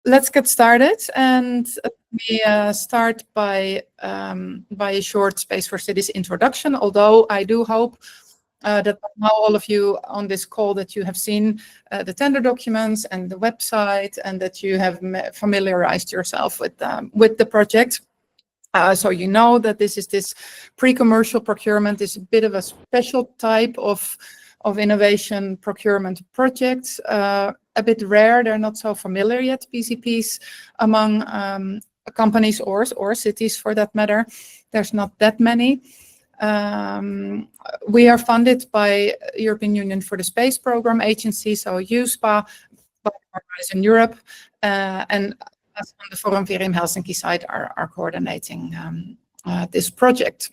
let's get started, and we start by a short SPACE4Cities introduction, although I do hope that now all of you on this call that you have seen the tender documents and the website, and that you have familiarized yourself with the project. So you know that this pre-commercial procurement is a bit of a special type of innovation procurement projects, a bit rare. They're not so familiar yet, PCPs, among companies or cities for that matter. There's not that many. We are funded by European Union for the Space Program Agency, so USPA, by Horizon Europe, and us on the Forum Virim Helsinki side are coordinating this project.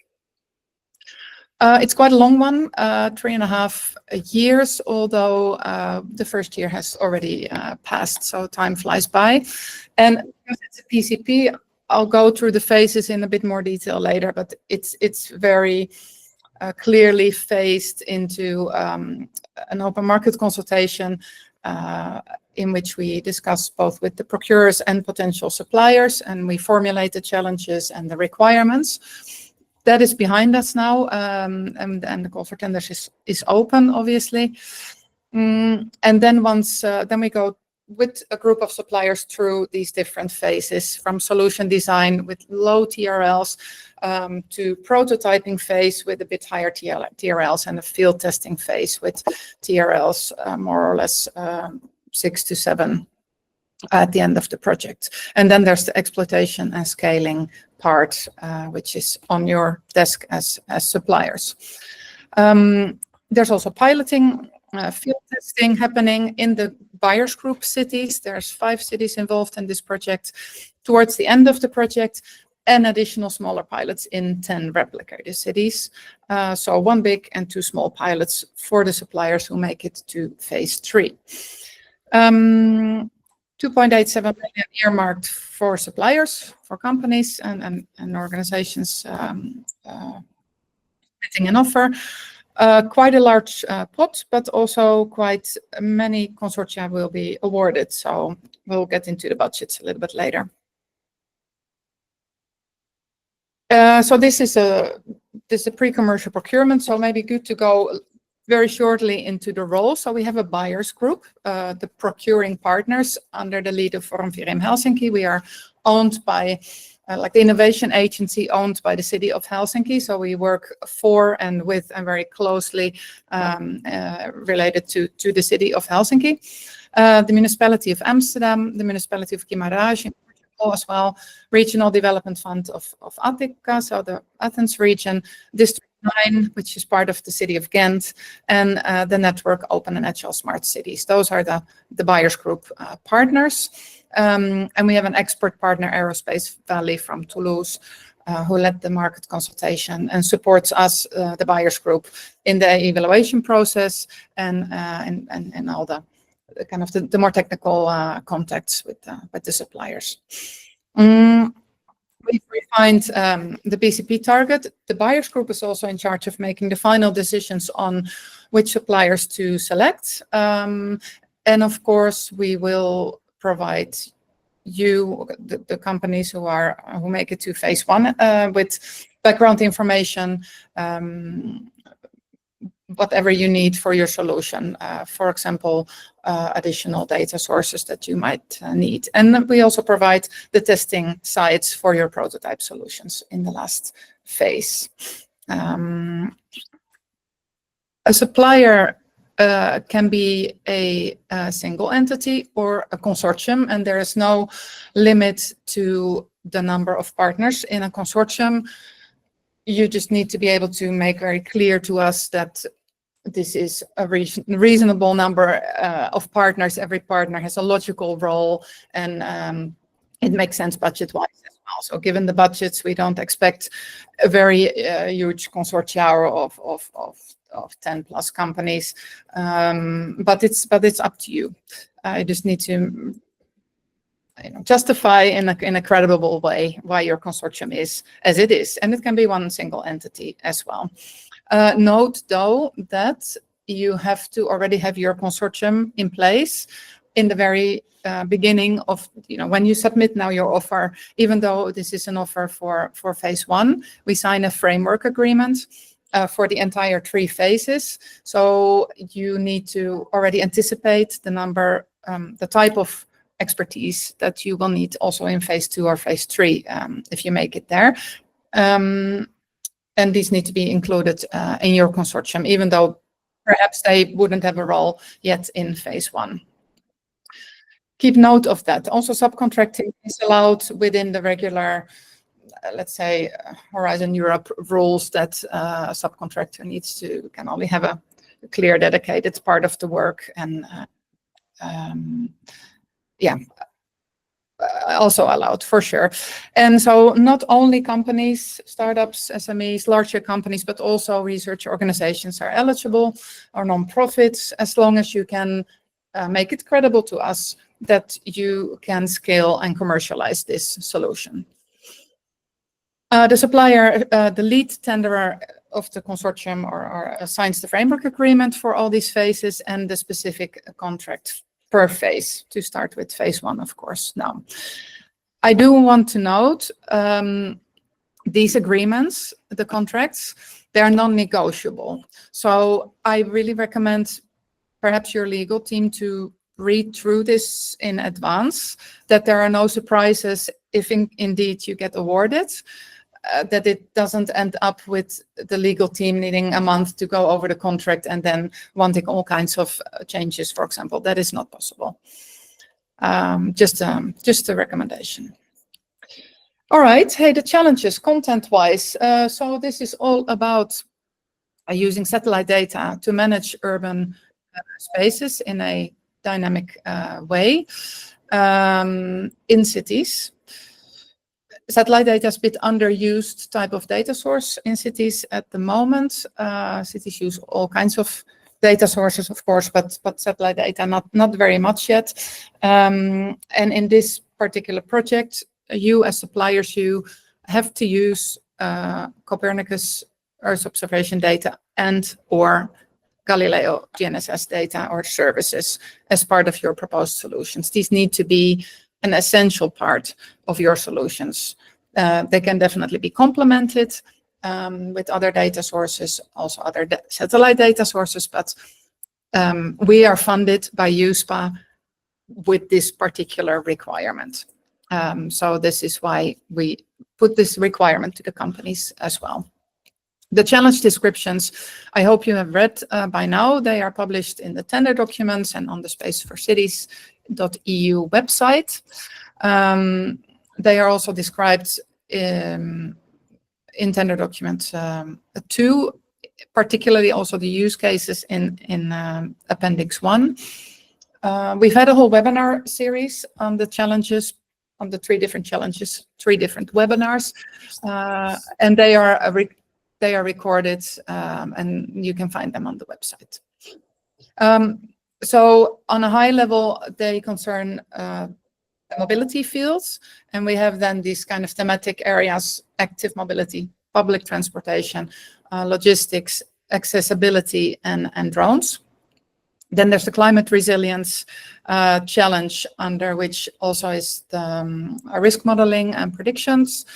It's quite a long one, 3.5 years, although the first year has already passed, so time flies by. And because it's a PCP, I'll go through the phases in a bit more detail later, but it's very clearly phased into an open market consultation in which we discuss both with the procurers and potential suppliers, and we formulate the challenges and the requirements. That is behind us now, and the call for tenders is open, obviously. And then then we go with a group of suppliers through these different phases, from solution design with low TRLs to prototyping phase with a bit higher TRLs, and a field testing phase with TRLs more or less 6 to 7 at the end of the project. And then there's the exploitation and scaling part, which is on your desk as suppliers. There's also piloting, field testing happening in the buyers group cities. There's 5 cities involved in this project towards the end of the project, and additional smaller pilots in 10 replicated cities. So 1 big and 2 small pilots for the suppliers who make it to phase 3. 2.87 million earmarked for suppliers, for companies and organizations getting an offer. Quite a large pot, but also quite many consortia will be awarded. So we'll get into the budgets a little bit later. So this is a pre-commercial procurement, so maybe good to go very shortly into the role. So we have a buyers group, the procuring partners under the lead of Forum Virim Helsinki. We are owned by, like the innovation agency owned by the city of Helsinki. So we work for and with and very closely related to the city of Helsinki. The municipality of Amsterdam, the municipality of Kymaraj in Portugal as well, Regional Development Fund of Attica, so the Athens region, District 9, which is part of the city of Ghent, and the network Open and Agile Smart Cities. Those are the buyers group partners. And we have an expert partner, Aerospace Valley from Toulouse, who led the market consultation and supports us, the buyers group, in the evaluation process and all the kind of the more technical contacts with the suppliers. We've refined the BCP target. The buyers group is also in charge of making the final decisions on which suppliers to select. And of course, we will provide you, the companies who make it to phase 1, with background information, whatever you need for your solution. For example, additional data sources that you might need. And we also provide the testing sites for your prototype solutions in the last phase. A supplier can be a single entity or a consortium, and there is no limit to the number of partners in a consortium. You just need to be able to make very clear to us that this is a reasonable number of partners. Every partner has a logical role, and it makes sense budget-wise as well. So given the budgets, we don't expect a very huge consortia of 10 plus companies, but it's up to you. You just need to justify in a credible way why your consortium is as it is, and it can be one single entity as well. Note though that you have to already have your consortium in place in the very beginning of, when you submit now your offer, even though this is an offer for phase 1, we sign a framework agreement for the entire 3 phases. So you need to already anticipate the number, the type of expertise that you will need also in phase 2 or phase 3 if you make it there. And these need to be included in your consortium, even though perhaps they wouldn't have a role yet in phase 1. Keep note of that. Also, subcontracting is allowed within the regular, let's say, Horizon Europe rules that a subcontractor can only have a clear, dedicated part of the work, and also allowed for sure. And so not only companies, startups, SMEs, larger companies, but also research organizations are eligible, or non-profits, as long as you can make it credible to us that you can scale and commercialize this solution. The supplier, the lead tenderer of the consortium, or signs the framework agreement for all these phases and the specific contract per phase, to start with phase 1, of course. Now, I do want to note these agreements, the contracts, they are non-negotiable. So I really recommend perhaps your legal team to read through this in advance, that there are no surprises if indeed you get awarded, that it doesn't end up with the legal team needing a month to go over the contract and then wanting all kinds of changes, for example. That is not possible. Just a recommendation. All right, hey, the challenges content-wise. So this is all about using satellite data to manage urban spaces in a dynamic way in cities. Satellite data is a bit underused type of data source in cities at the moment. Cities use all kinds of data sources, of course, but satellite data not very much yet. And in this particular project, you as suppliers, you have to use Copernicus Earth observation data and or Galileo GNSS data or services as part of your proposed solutions. These need to be an essential part of your solutions. They can definitely be complemented with other data sources, also other satellite data sources, but we are funded by USPA with this particular requirement. So this is why we put this requirement to the companies as well. The challenge descriptions, I hope you have read by now. They are published in the tender documents and on the SPACE4Cities.eu website. They are also described in tender document 2, particularly also the use cases in Appendix 1. We've had a whole webinar series on the challenges, on the 3 different challenges, 3 different webinars, and they are recorded, and you can find them on the website. So on a high level, they concern mobility fields, and we have then these kind of thematic areas: active mobility, public transportation, logistics, accessibility, and drones. Then there's the climate resilience challenge, under which also is the risk modeling and predictions,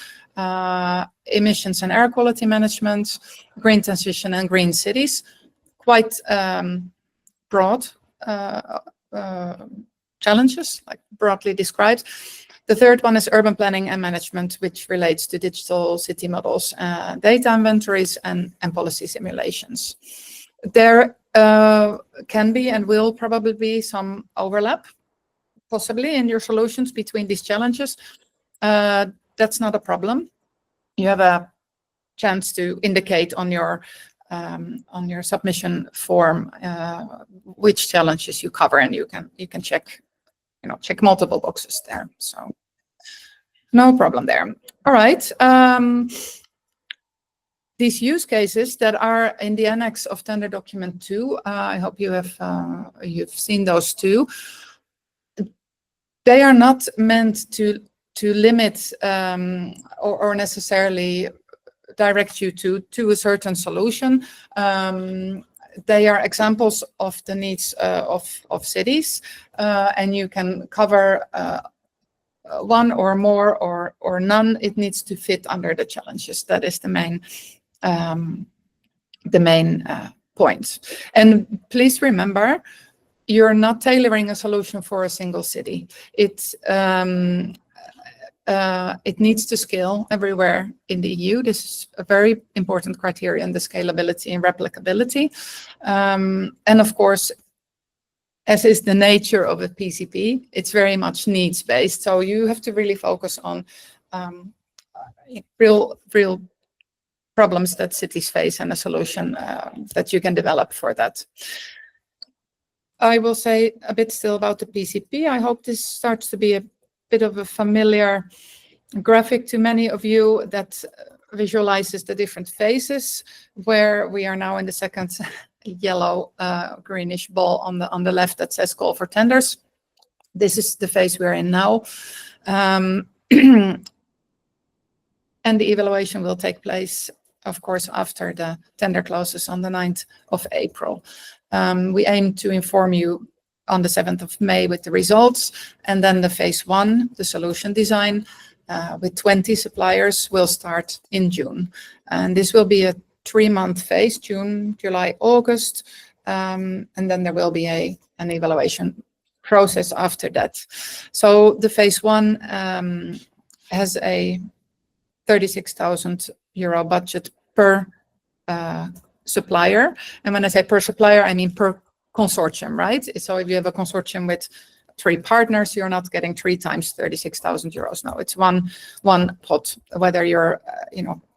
emissions and air quality management, green transition, and green cities. Quite broad challenges, like broadly described. The third one is urban planning and management, which relates to digital city models, data inventories, and policy simulations. There can be and will probably be some overlap, possibly, in your solutions between these challenges. That's not a problem. You have a chance to indicate on your submission form which challenges you cover, and you can check multiple boxes there. So no problem there. All right. These use cases that are in the annex of tender document 2, I hope you've seen those too. They are not meant to limit or necessarily direct you to a certain solution. they are examples of the needs of cities, and you can cover one or more or none. It needs to fit under the challenges. That is the main point. And please remember, you're not tailoring a solution for a single city. It needs to scale everywhere in the EU. This is a very important criterion, the scalability and replicability. And of course, as is the nature of a PCP, it's very much needs-based. So you have to really focus on real problems that cities face and a solution that you can develop for that. I will say a bit still about the PCP. I hope this starts to be a bit of a familiar graphic to many of you that visualizes the different phases, where we are now in the second yellow greenish ball on the left that says call for tenders. This is the phase we're in now. And the evaluation will take place, of course, after the tender closes on the 9th of April. We aim to inform you on the 7th of May with the results, and then the phase 1, the solution design, with 20 suppliers, will start in June. And this will be a 3-month phase, June, July, August, and then there will be an evaluation process after that. So the phase 1 has a 36,000 euro budget per supplier. And when I say per supplier, I mean per consortium, right? So if you have a consortium with 3 partners, you're not getting 3 times 36,000 euros. No, it's one pot, whether you're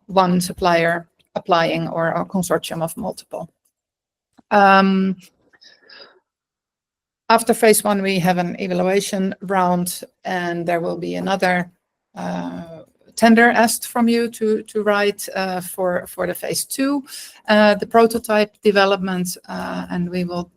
one supplier applying or a consortium of multiple. After phase 1, we have an evaluation round, and there will be another tender asked from you to write for the phase 2, the prototype development, and we will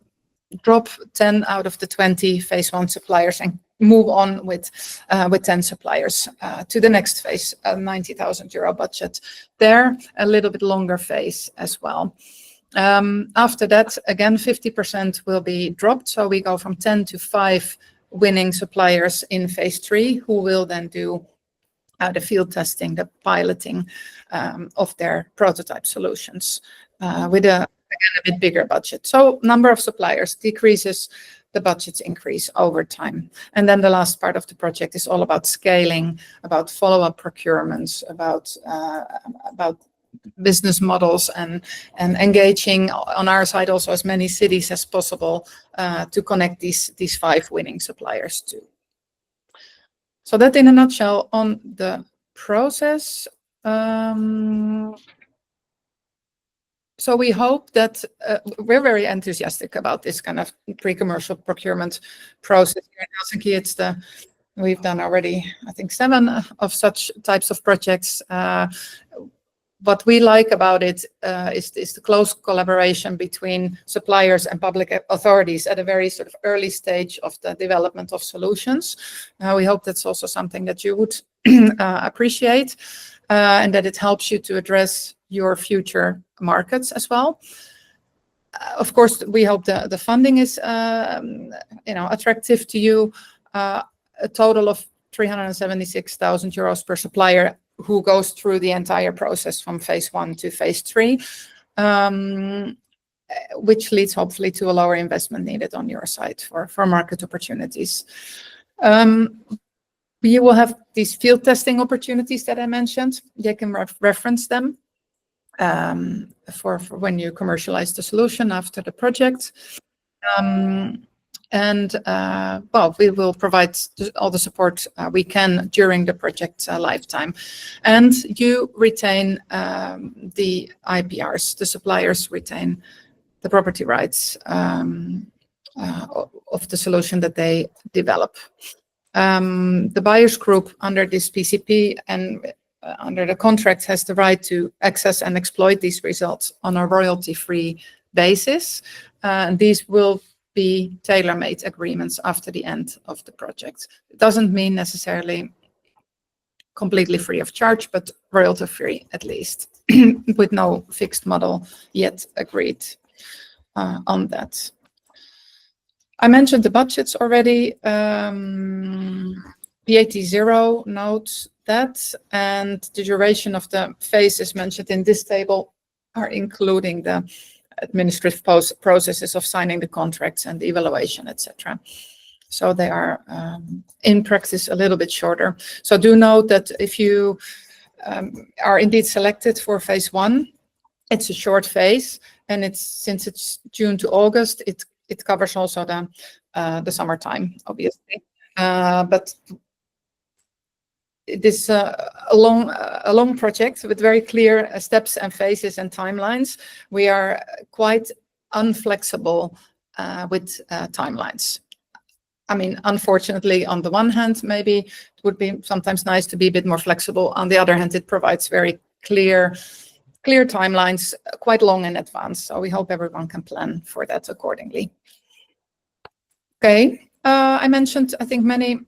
drop 10 out of the 20 phase 1 suppliers and move on with 10 suppliers to the next phase, a 90,000 euro budget. There, a little bit longer phase as well. After that, again, 50% will be dropped. So we go from 10 to 5 winning suppliers in phase 3, who will then do the field testing, the piloting of their prototype solutions with again, a bit bigger budget. So number of suppliers decreases, the budgets increase over time. And then the last part of the project is all about scaling, about follow-up procurements, about business models, and engaging on our side also as many cities as possible to connect these 5 winning suppliers to. So that in a nutshell on the process. So we hope that we're very enthusiastic about this kind of pre-commercial procurement process here in Helsinki. We've done already, I think, 7 of such types of projects. What we like about it is the close collaboration between suppliers and public authorities at a very sort of early stage of the development of solutions. We hope that's also something that you would appreciate, and that it helps you to address your future markets as well. Of course, we hope the funding is attractive to you. A total of 376,000 euros per supplier who goes through the entire process from phase 1 to phase 3, which leads hopefully to a lower investment needed on your side for market opportunities. You will have these field testing opportunities that I mentioned. You can reference them for when you commercialize the solution after the project. Well, we will provide all the support we can during the project's lifetime. And you retain the IPRs, the suppliers retain the property rights of the solution that they develop. The buyers group under this PCP and under the contract has the right to access and exploit these results on a royalty-free basis. These will be tailor-made agreements after the end of the project. It doesn't mean necessarily completely free of charge, but royalty-free at least, with no fixed model yet agreed. on that. I mentioned the budgets already. PAT 0 notes that, and the duration of the phases mentioned in this table are including the administrative processes of signing the contracts and the evaluation, etc. So they are in practice a little bit shorter. So do note that if you are indeed selected for phase 1, it's a short phase, and since it's June to August, it covers also the summertime, obviously. But it is a long project with very clear steps and phases and timelines. We are quite unflexible with timelines. I mean, unfortunately, on the one hand, maybe it would be sometimes nice to be a bit more flexible. On the other hand, it provides very clear timelines, quite long in advance. So we hope everyone can plan for that accordingly. Okay, I mentioned, I think, many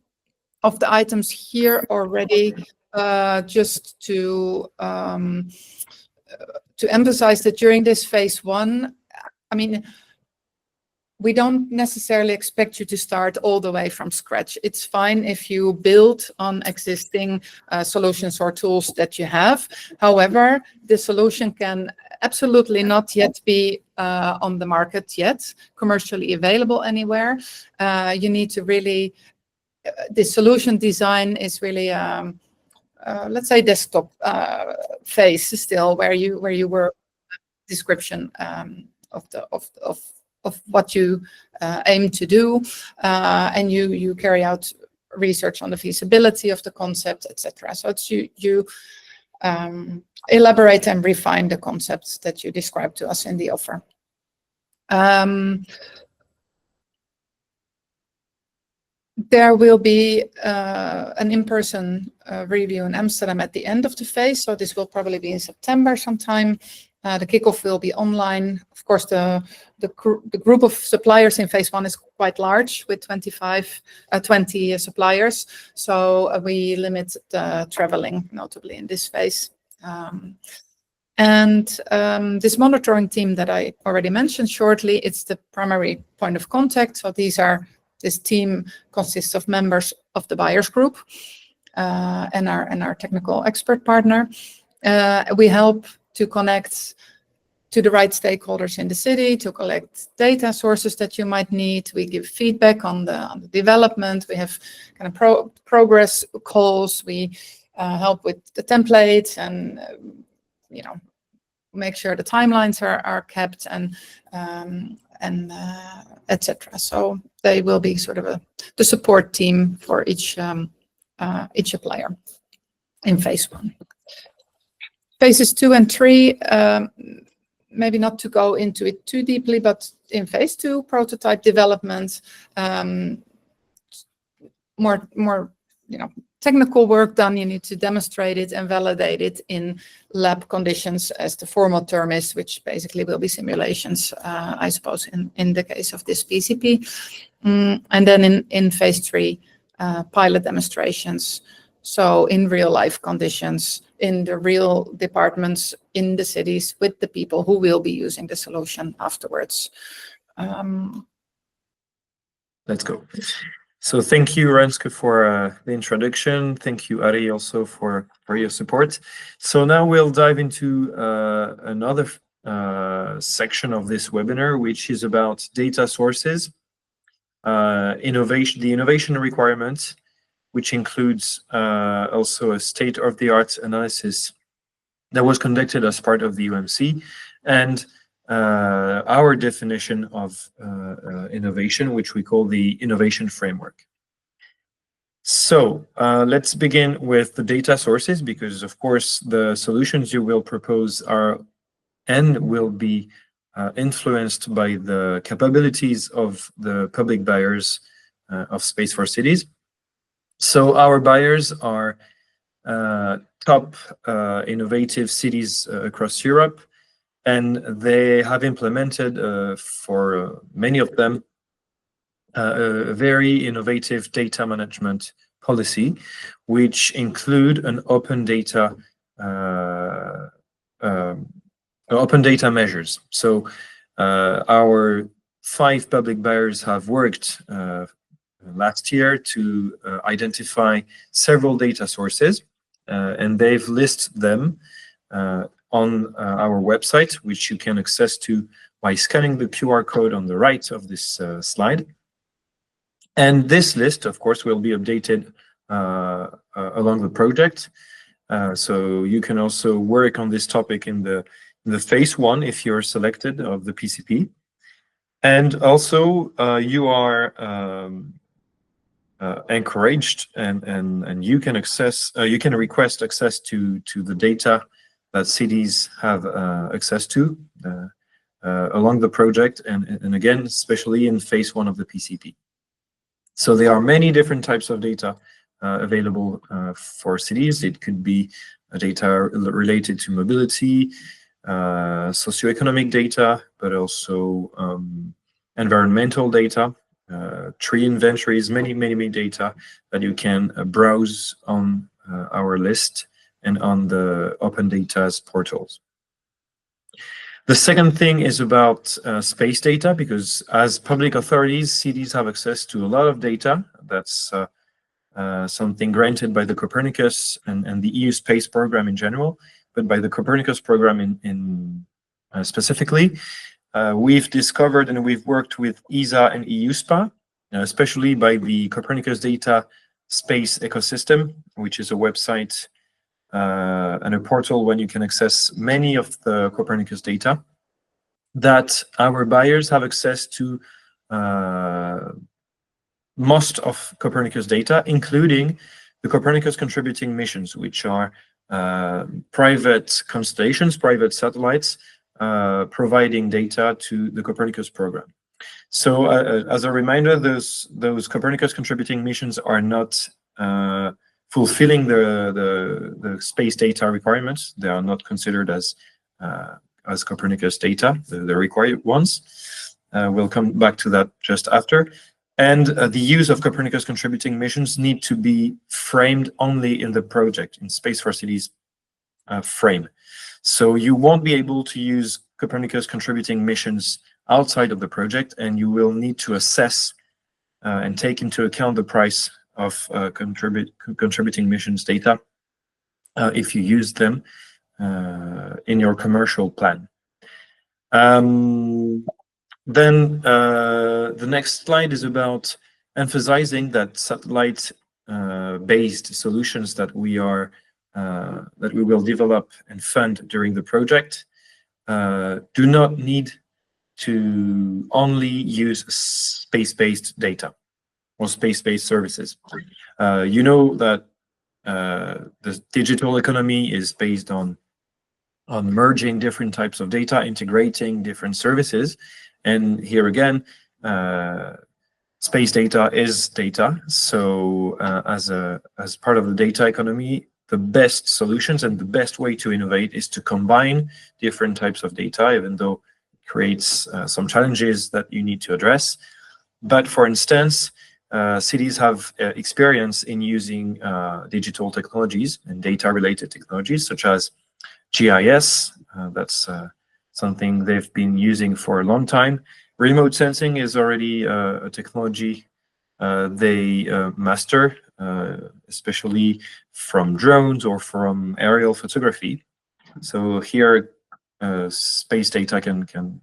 of the items here already, just to emphasize that during this phase 1, I mean, we don't necessarily expect you to start all the way from scratch. It's fine if you build on existing solutions or tools that you have. However, the solution can absolutely not yet be on the market yet, commercially available anywhere. You need to really, the solution design is really, let's say, desktop phase still, where you work description of what you aim to do, and you carry out research on the feasibility of the concept, etc. So it's you elaborate and refine the concepts that you describe to us in the offer. There will be an in-person review in Amsterdam at the end of the phase, so this will probably be in September sometime. The kickoff will be online. Of course, the group of suppliers in phase 1 is quite large, with 20 suppliers. So we limit the traveling, notably in this phase. This monitoring team that I already mentioned shortly, it's the primary point of contact. So this team consists of members of the buyers group and our technical expert partner. We help to connect to the right stakeholders in the city, to collect data sources that you might need. We give feedback on the development. We have kind of progress calls. We help with the templates and make sure the timelines are kept and etc. So they will be sort of the support team for each supplier in phase 1. Phases 2 and 3, maybe not to go into it too deeply, but in phase 2, prototype development, more technical work done. You need to demonstrate it and validate it in lab conditions, as the formal term is, which basically will be simulations, I suppose, in the case of this PCP. And then in phase 3, pilot demonstrations. So in real life conditions, in the real departments, in the cities, with the people who will be using the solution afterwards. Let's go. So thank you, Renske, for the introduction. Thank you, Ari, also for your support. So now we'll dive into another section of this webinar, which is about data sources, the innovation requirements, which includes also a state-of-the-art analysis that was conducted as part of the UMC, and our definition of innovation, which we call the innovation framework. So let's begin with the data sources, because of course the solutions you will propose are and will be influenced by the capabilities of the public buyers of SPACE4Cities. So our buyers are top innovative cities across Europe, and they have implemented for many of them a very innovative data management policy, which include an open data measures. So Our 5 public buyers have worked last year to identify several data sources, and they've listed them on our website, which you can access to by scanning the QR code on the right of this slide. And this list, of course, will be updated along the project. So you can also work on this topic in the phase 1 if you're selected of the PCP. And also you are encouraged, and you can request access to the data that cities have access to along the project, and again, especially in phase 1 of the PCP. So there are many different types of data available for cities. It could be data related to mobility, socioeconomic data, but also environmental data, tree inventories, many data that you can browse on our list and on the Open Data's portals. The second thing is about space data, because as public authorities, cities have access to a lot of data. That's something granted by the Copernicus and the EU space program in general, but by the Copernicus program in specifically. We've discovered and we've worked with ESA and EU SPA, especially by the Copernicus Data Space Ecosystem, which is a website and a portal when you can access many of the Copernicus data, that our buyers have access to most of Copernicus data, including the Copernicus contributing missions, which are private constellations, private satellites, providing data to the Copernicus program. So as a reminder, those Copernicus contributing missions are not fulfilling the space data requirements. They are not considered as Copernicus data, the required ones. We'll come back to that just after. And the use of Copernicus contributing missions need to be framed only in the project, in SPACE4Cities frame. So you won't be able to use Copernicus contributing missions outside of the project, and you will need to assess and take into account the price of contributing missions data if you use them in your commercial plan. Then the next slide is about emphasizing that satellite-based solutions that we will develop and fund during the project do not need to only use space-based data or space-based services. You know that the digital economy is based on merging different types of data, integrating different services. And here again, space data is data. So as part of the data economy, the best solutions and the best way to innovate is to combine different types of data, even though it creates some challenges that you need to address. But for instance, cities have experience in using digital technologies and data-related technologies, such as GIS. That's something they've been using for a long time. Remote sensing is already a technology they master, especially from drones or from aerial photography. So here, space data can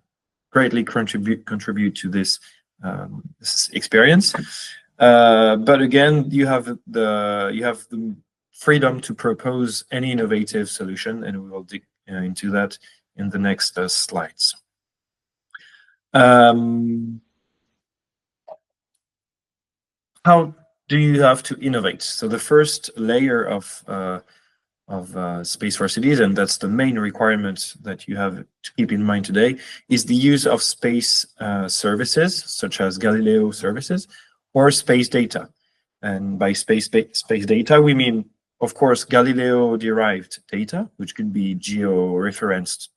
greatly contribute to this experience. But again, you have the freedom to propose any innovative solution, and we will dig into that in the next slides. How do you have to innovate? So the first layer of SPACE4Cities, and that's the main requirement that you have to keep in mind today, is the use of space services, such as Galileo services, or space data. And by space data, we mean, of course, Galileo-derived data, which could be geo-referenced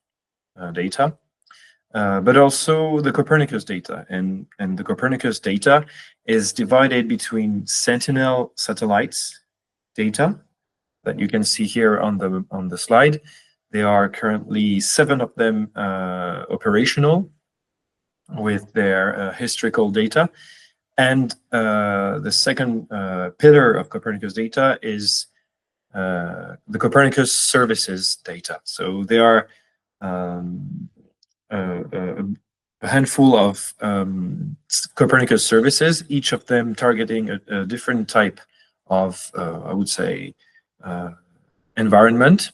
data, but also the Copernicus data. And the Copernicus data is divided between Sentinel satellites data that you can see here on the slide. There are currently 7 of them operational, with their historical data. And the second pillar of Copernicus data is the Copernicus services data. So they are a handful of Copernicus services, each of them targeting a different type of, I would say, environment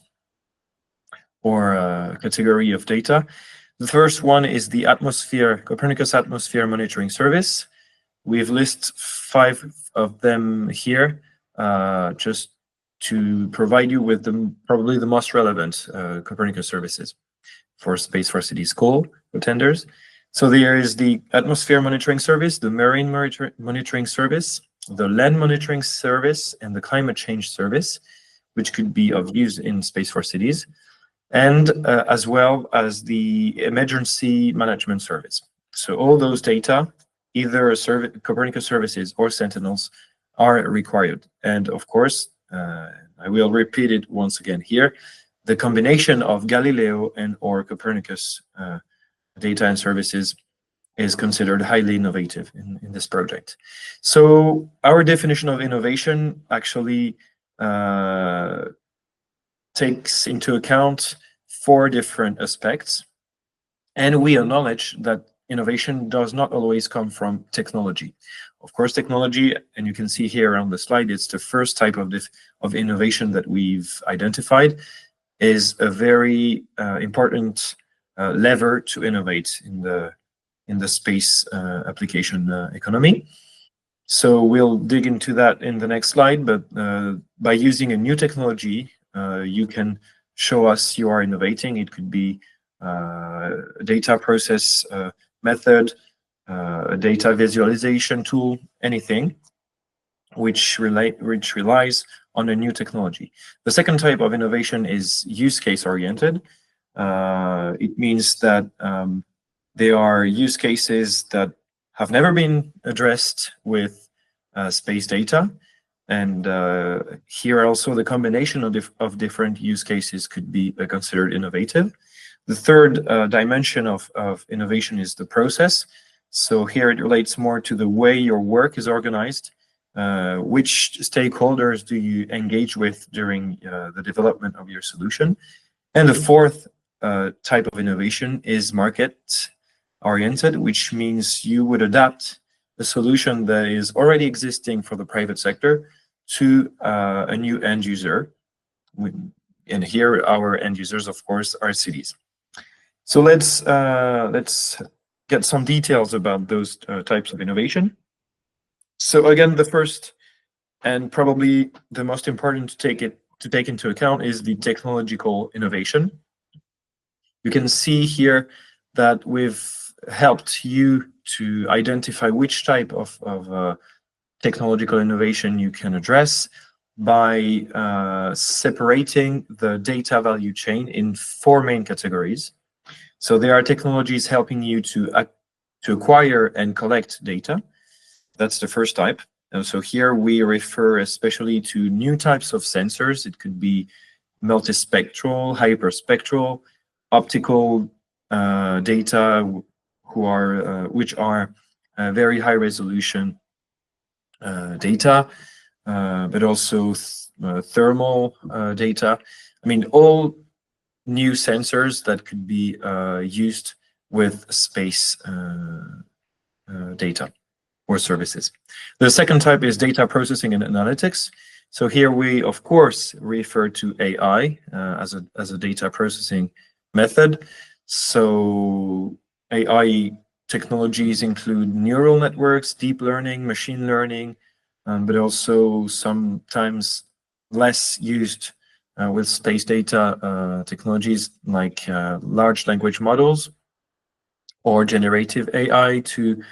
or category of data. The first one is the Copernicus Atmosphere Monitoring Service. We've listed 5 of them here, just to provide you with probably the most relevant Copernicus services for SPACE4Cities call contenders. So there is the Atmosphere Monitoring Service, the Marine Monitoring Service, the Land Monitoring Service, and the Climate Change Service, which could be of use in SPACE4Cities, and as well as the Emergency Management Service. So all those data, either Copernicus services or Sentinels, are required. And of course, I will repeat it once again here, the combination of Galileo and or Copernicus data and services is considered highly innovative in this project. So our definition of innovation actually takes into account 4 different aspects. And we acknowledge that innovation does not always come from technology. Of course, technology, and you can see here on the slide, it's the first type of innovation that we've identified, is a very important lever to innovate in the space application economy. So we'll dig into that in the next slide, but by using a new technology, you can show us you are innovating. It could be a data process method, a data visualization tool, anything which relies on a new technology. The second type of innovation is use case oriented. It means that there are use cases that have never been addressed with space data. And here also the combination of different use cases could be considered innovative. The third dimension of innovation is the process. So here it relates more to the way your work is organized. Which stakeholders do you engage with during the development of your solution? And the fourth type of innovation is market-oriented, which means you would adapt a solution that is already existing for the private sector to a new end user. And here our end users, of course, are cities. So let's get some details about those types of innovation. So again, the first and probably the most important to take into account is the technological innovation. You can see here that we've helped you to identify which type of technological innovation you can address by separating the data value chain in 4 main categories. So there are technologies helping you to acquire and collect data. That's the first type. And so here we refer especially to new types of sensors. It could be multispectral, hyperspectral, optical data, which are very high resolution data, but also thermal data. I mean, all new sensors that could be used with space data or services. The second type is data processing and analytics. So here we, of course, refer to AI as a data processing method. So AI technologies include neural networks, deep learning, machine learning, but also sometimes less used with space data technologies like large language models or generative AI to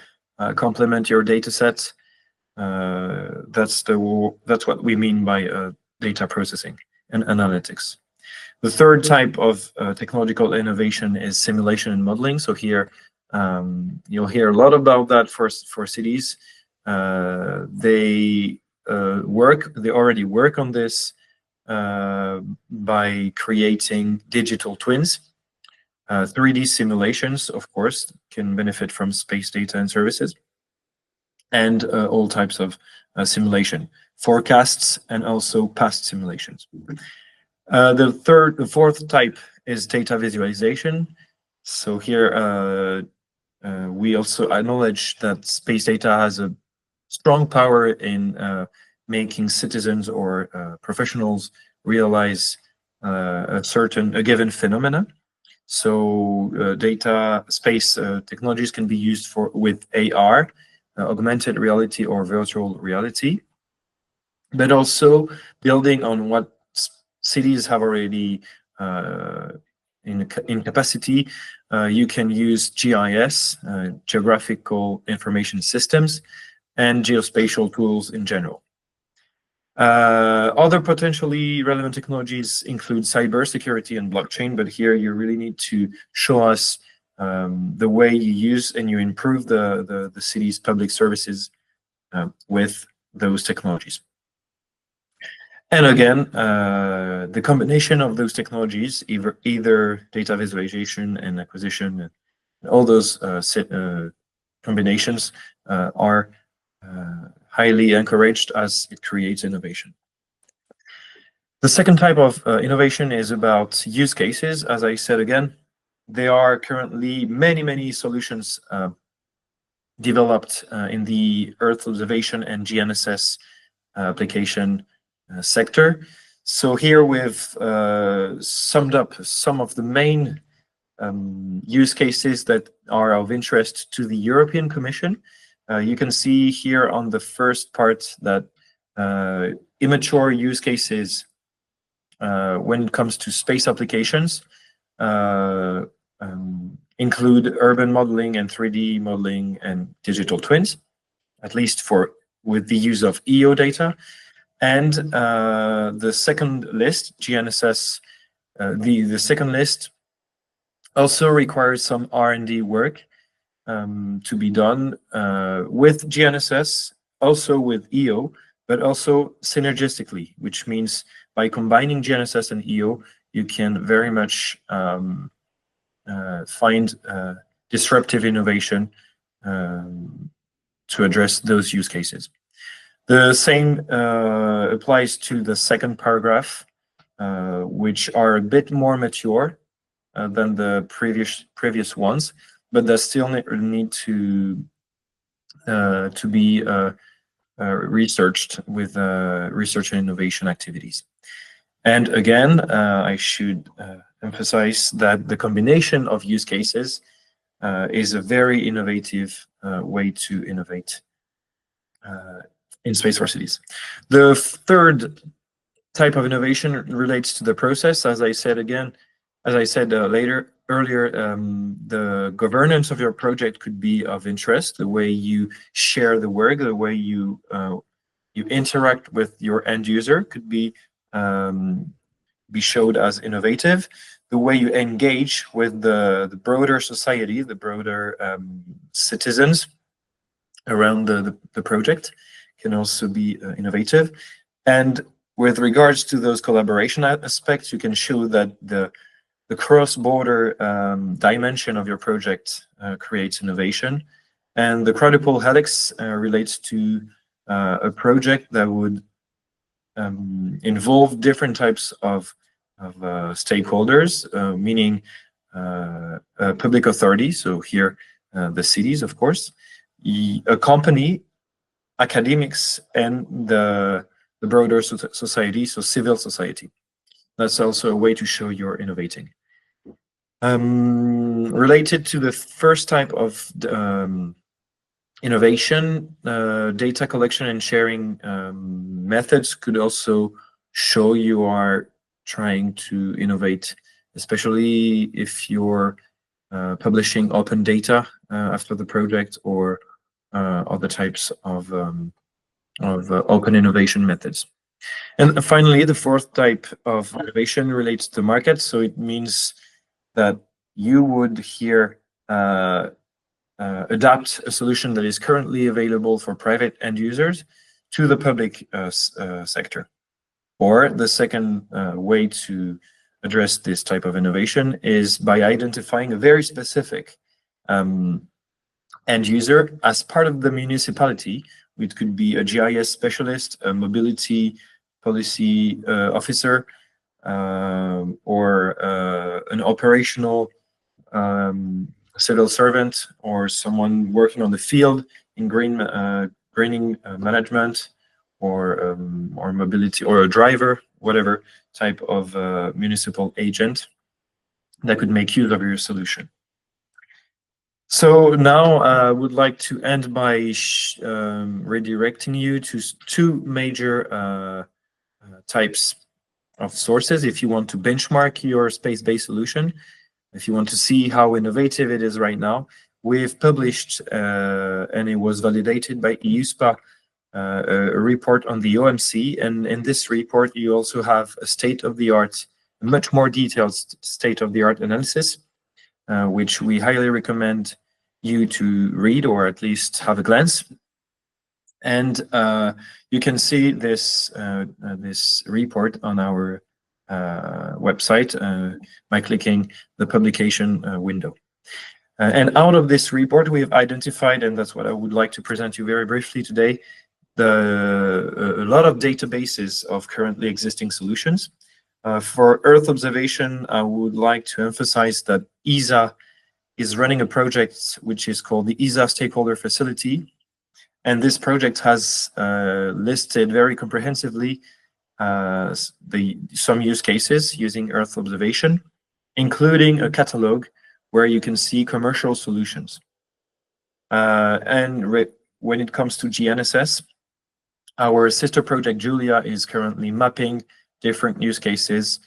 complement your data sets. That's what we mean by data processing and analytics. The third type of technological innovation is simulation and modeling. So here you'll hear a lot about that for cities. They already work on this by creating digital twins. 3D simulations, of course, can benefit from space data and services, and all types of simulation, forecasts, and also past simulations. The fourth type is data visualization. So here we also acknowledge that space data has a strong power in making citizens or professionals realize a given phenomena. So data space technologies can be used with AR, augmented reality or virtual reality, but also building on what cities have already in capacity. You can use GIS, geographical information systems, and geospatial tools in general. Other potentially relevant technologies include cybersecurity and blockchain, but here you really need to show us the way you use and you improve the city's public services with those technologies. And again, the combination of those technologies, either data visualization and acquisition, all those combinations are highly encouraged as it creates innovation. The second type of innovation is about use cases. As I said again, there are currently many solutions developed in the Earth observation and GNSS application sector. So here we've summed up some of the main use cases that are of interest to the European Commission. You can see here on the first part that immature use cases when it comes to space applications include urban modeling and 3D modeling and digital twins, at least with the use of EO data. And the second list, GNSS, the second list also requires some R&D work to be done with GNSS, also with EO, but also synergistically, which means by combining GNSS and EO, you can very much find disruptive innovation to address those use cases. The same applies to the second paragraph, which are a bit more mature than the previous ones, but they still need to be researched with research and innovation activities. And again, I should emphasize that the combination of use cases is a very innovative way to innovate in SPACE4Cities. The third type of innovation relates to the process. As I said earlier, the governance of your project could be of interest. The way you share the work, the way you interact with your end user could be showed as innovative. The way you engage with the broader society, the broader citizens around the project can also be innovative. And with regards to those collaboration aspects, you can show that the cross-border dimension of your project creates innovation. And the credible helix relates to a project that would involve different types of stakeholders, meaning public authority, so here the cities, of course, a company, academics, and the broader society, so civil society. That's also a way to show you're innovating. Related to the first type of innovation, data collection and sharing methods could also show you are trying to innovate, especially if you're publishing open data after the project or other types of open innovation methods. And finally, the fourth type of innovation relates to market. So it means that you would here adapt a solution that is currently available for private end users to the public sector. Or the second way to address this type of innovation is by identifying a very specific end user as part of the municipality. It could be a GIS specialist, a mobility policy officer, or an operational civil servant, or someone working on the field in greening management, or mobility, or a driver, whatever type of municipal agent that could make use of your solution. So now I would like to end by redirecting you to two major types of sources if you want to benchmark your space-based solution, if you want to see how innovative it is right now. We've published, and it was validated by EUSPA, a report on the OMC, and in this report you also have a state-of-the-art, much more detailed state-of-the-art analysis, which we highly recommend you to read, or at least have a glance. And you can see this this report on our website by clicking the publication window. And out of this report, we have identified, and that's what I would like to present you very briefly today, a lot of databases of currently existing solutions. For Earth observation, I would like to emphasize that ESA is running a project which is called the ESA Stakeholder Facility. And this project has listed very comprehensively some use cases using Earth observation, including a catalog where you can see commercial solutions. And when it comes to GNSS, our sister project Julia is currently mapping different use cases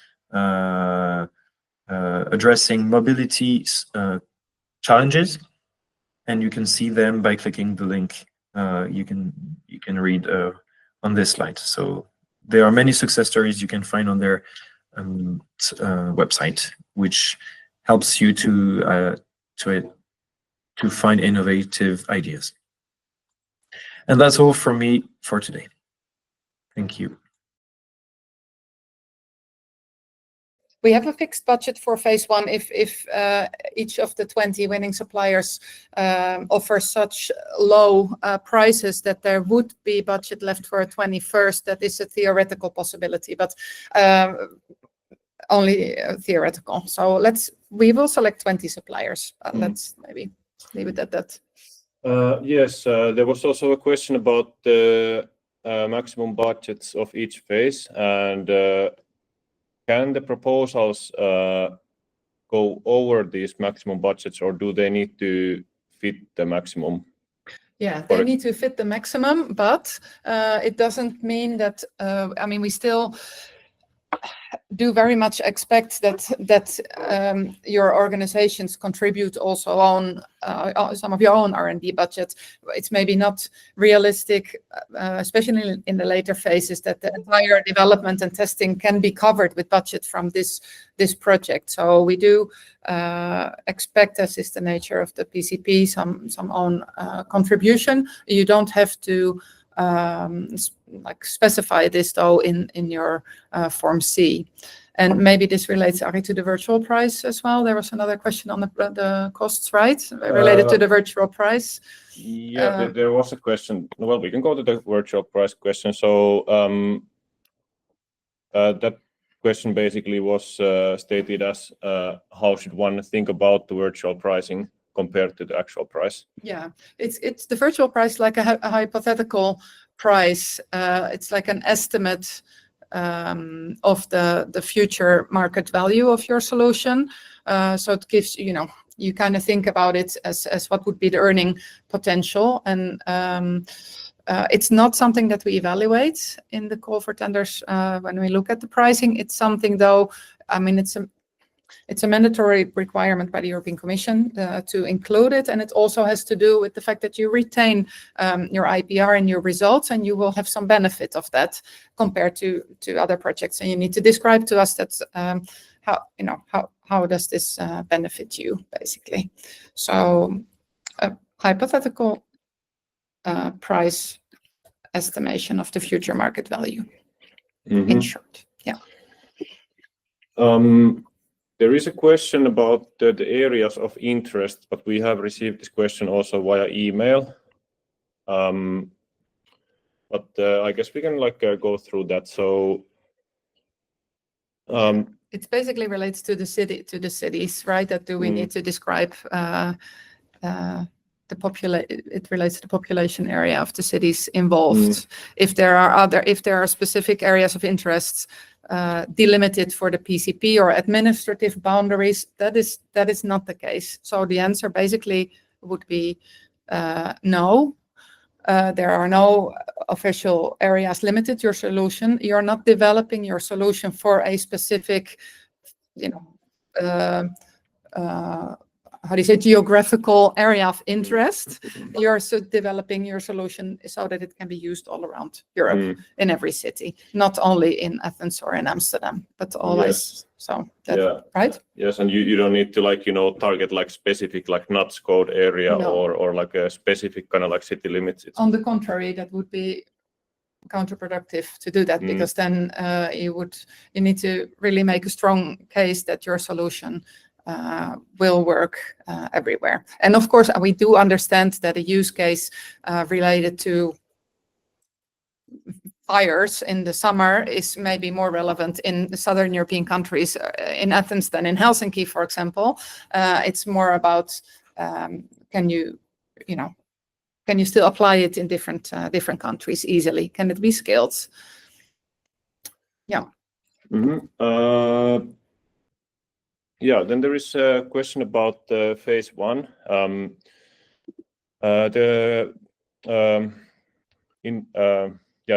addressing mobility challenges, and you can see them by clicking the link you can read on this slide. So there are many success stories you can find on their website, which helps you to find innovative ideas. And that's all from me for today. Thank you. We have a fixed budget for phase one if each of the 20 winning suppliers offer such low prices that there would be budget left for a 21st. That is a theoretical possibility, but only theoretical. So we will select 20 suppliers. Let's maybe leave it at that. Yes, there was also a question about the maximum budgets of each phase, and can the proposals go over these maximum budgets, or do they need to fit the maximum? Yeah, they need to fit the maximum, but it doesn't mean that, I mean, we still do very much expect that your organizations contribute also on some of your own R&D budget. It's maybe not realistic, especially in the later phases, that the entire development and testing can be covered with budget from this project. So we do expect, as is the nature of the PCP, some own contribution. You don't have to specify this though in your Form C. And maybe this relates, Ari, to the virtual price as well. There was another question on the costs, right? Related to the virtual price. Yeah, there was a question. Well, we can go to the virtual price question. So that question basically was stated as how should one think about the virtual pricing compared to the actual price? Yeah, it's the virtual price, like a hypothetical price. It's like an estimate of the future market value of your solution. So it gives, you kind of think about it as what would be the earning potential. And it's not something that we evaluate in the call for tenders when we look at the pricing. It's something though, I mean, it's a mandatory requirement by the European Commission to include it. And it also has to do with the fact that you retain your IPR and your results, and you will have some benefit of that compared to other projects. And you need to describe to us that how does this benefit you, basically. So a hypothetical price estimation of the future market value, in short. Yeah. There is a question about the areas of interest, but we have received this question also via email. But I guess we can go through that. So it basically relates to the cities, right? That do we need to describe it relates to the population area of the cities involved. If there are specific areas of interest delimited for the PCP or administrative boundaries, that is not the case. So the answer basically would be no. There are no official areas limited your solution. You're not developing your solution for a specific, geographical area of interest. You're developing your solution so that it can be used all around Europe in every city, not only in Athens or in Amsterdam, but always. Yes. So right? Yes, and you don't need to target specific NUTS code area or a specific kind of city limits. On the contrary, that would be counterproductive to do that, because then you need to really make a strong case that your solution will work everywhere. And of course, we do understand that a use case related to fires in the summer is maybe more relevant in the Southern European countries, in Athens than in Helsinki, for example. It's more about can you still apply it in different countries easily? Can it be scaled? Yeah. Yeah, then there is a question about phase 1.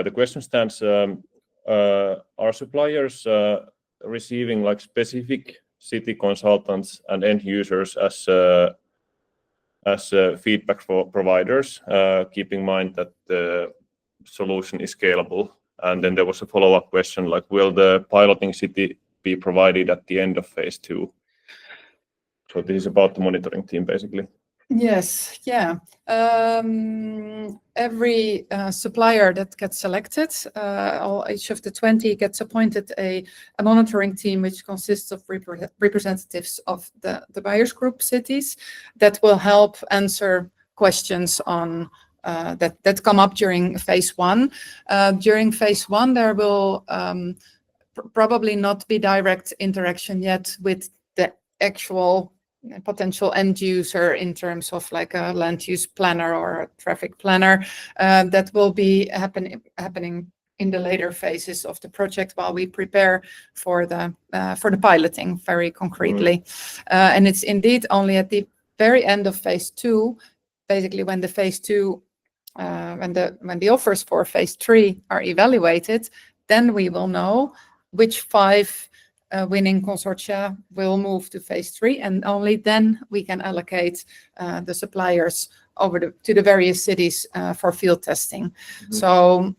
The question stands: are suppliers receiving specific city consultants and end users as feedback for providers, keeping in mind that the solution is scalable? And then there was a follow-up question will the piloting city be provided at the end of phase 2? So this is about the monitoring team, basically. Yes, yeah. Every supplier that gets selected, each of the 20 gets appointed a monitoring team, which consists of representatives of the buyers group cities that will help answer questions on that come up during phase 1. During phase 1, there will probably not be direct interaction yet with the actual potential end user in terms of a land use planner or a traffic planner. That will be happening in the later phases of the project while we prepare for the piloting very concretely. And it's indeed only at the very end of phase 2, basically when the phase 2 when the offers for phase 3 are evaluated, then we will know which 5 winning consortia will move to phase 3, and only then we can allocate the suppliers over to the various cities for field testing. So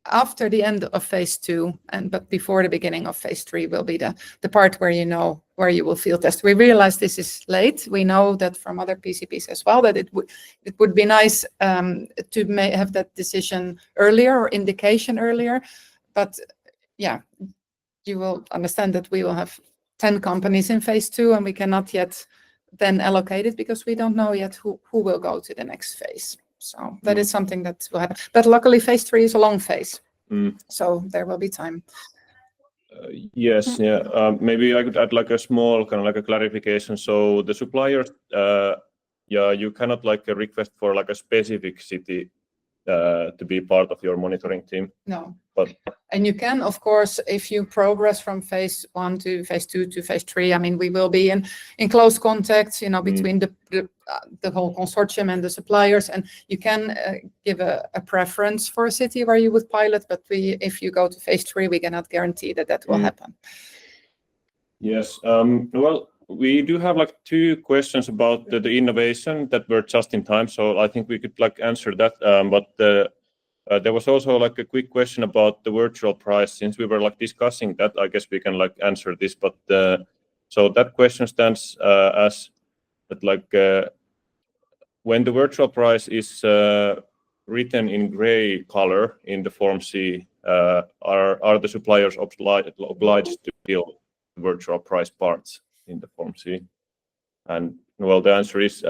after the end of phase 2, but before the beginning of phase 3 will be the part where you will field test. We realize this is late. We know that from other PCPs as well that it would be nice to have that decision earlier or indication earlier, but yeah, you will understand that we will have 10 companies in phase 2, and we cannot yet then allocate it because we don't know yet who will go to the next phase. So that is something that will happen. But luckily, phase 3 is a long phase, so there will be time. Yes, yeah. Maybe I could add a small kind of a clarification. So the suppliers, you cannot request for a specific city to be part of your monitoring team. No. But and you can, of course, if you progress from phase 1 to phase 2 to phase 3. I mean, we will be in close contact, between the whole consortium and the suppliers, and you can give a preference for a city where you would pilot. But if you go to phase 3, we cannot guarantee that will happen. Yes. Well, we do have 2 questions about the innovation that were just in time, so I think we could answer that. But there was also a quick question about the virtual price. Since we were discussing that, I guess we can answer this. But so that question stands as that when the virtual price is written in gray color in the Form C, are the suppliers obliged to fill virtual price parts in the Form C? And well, the answer is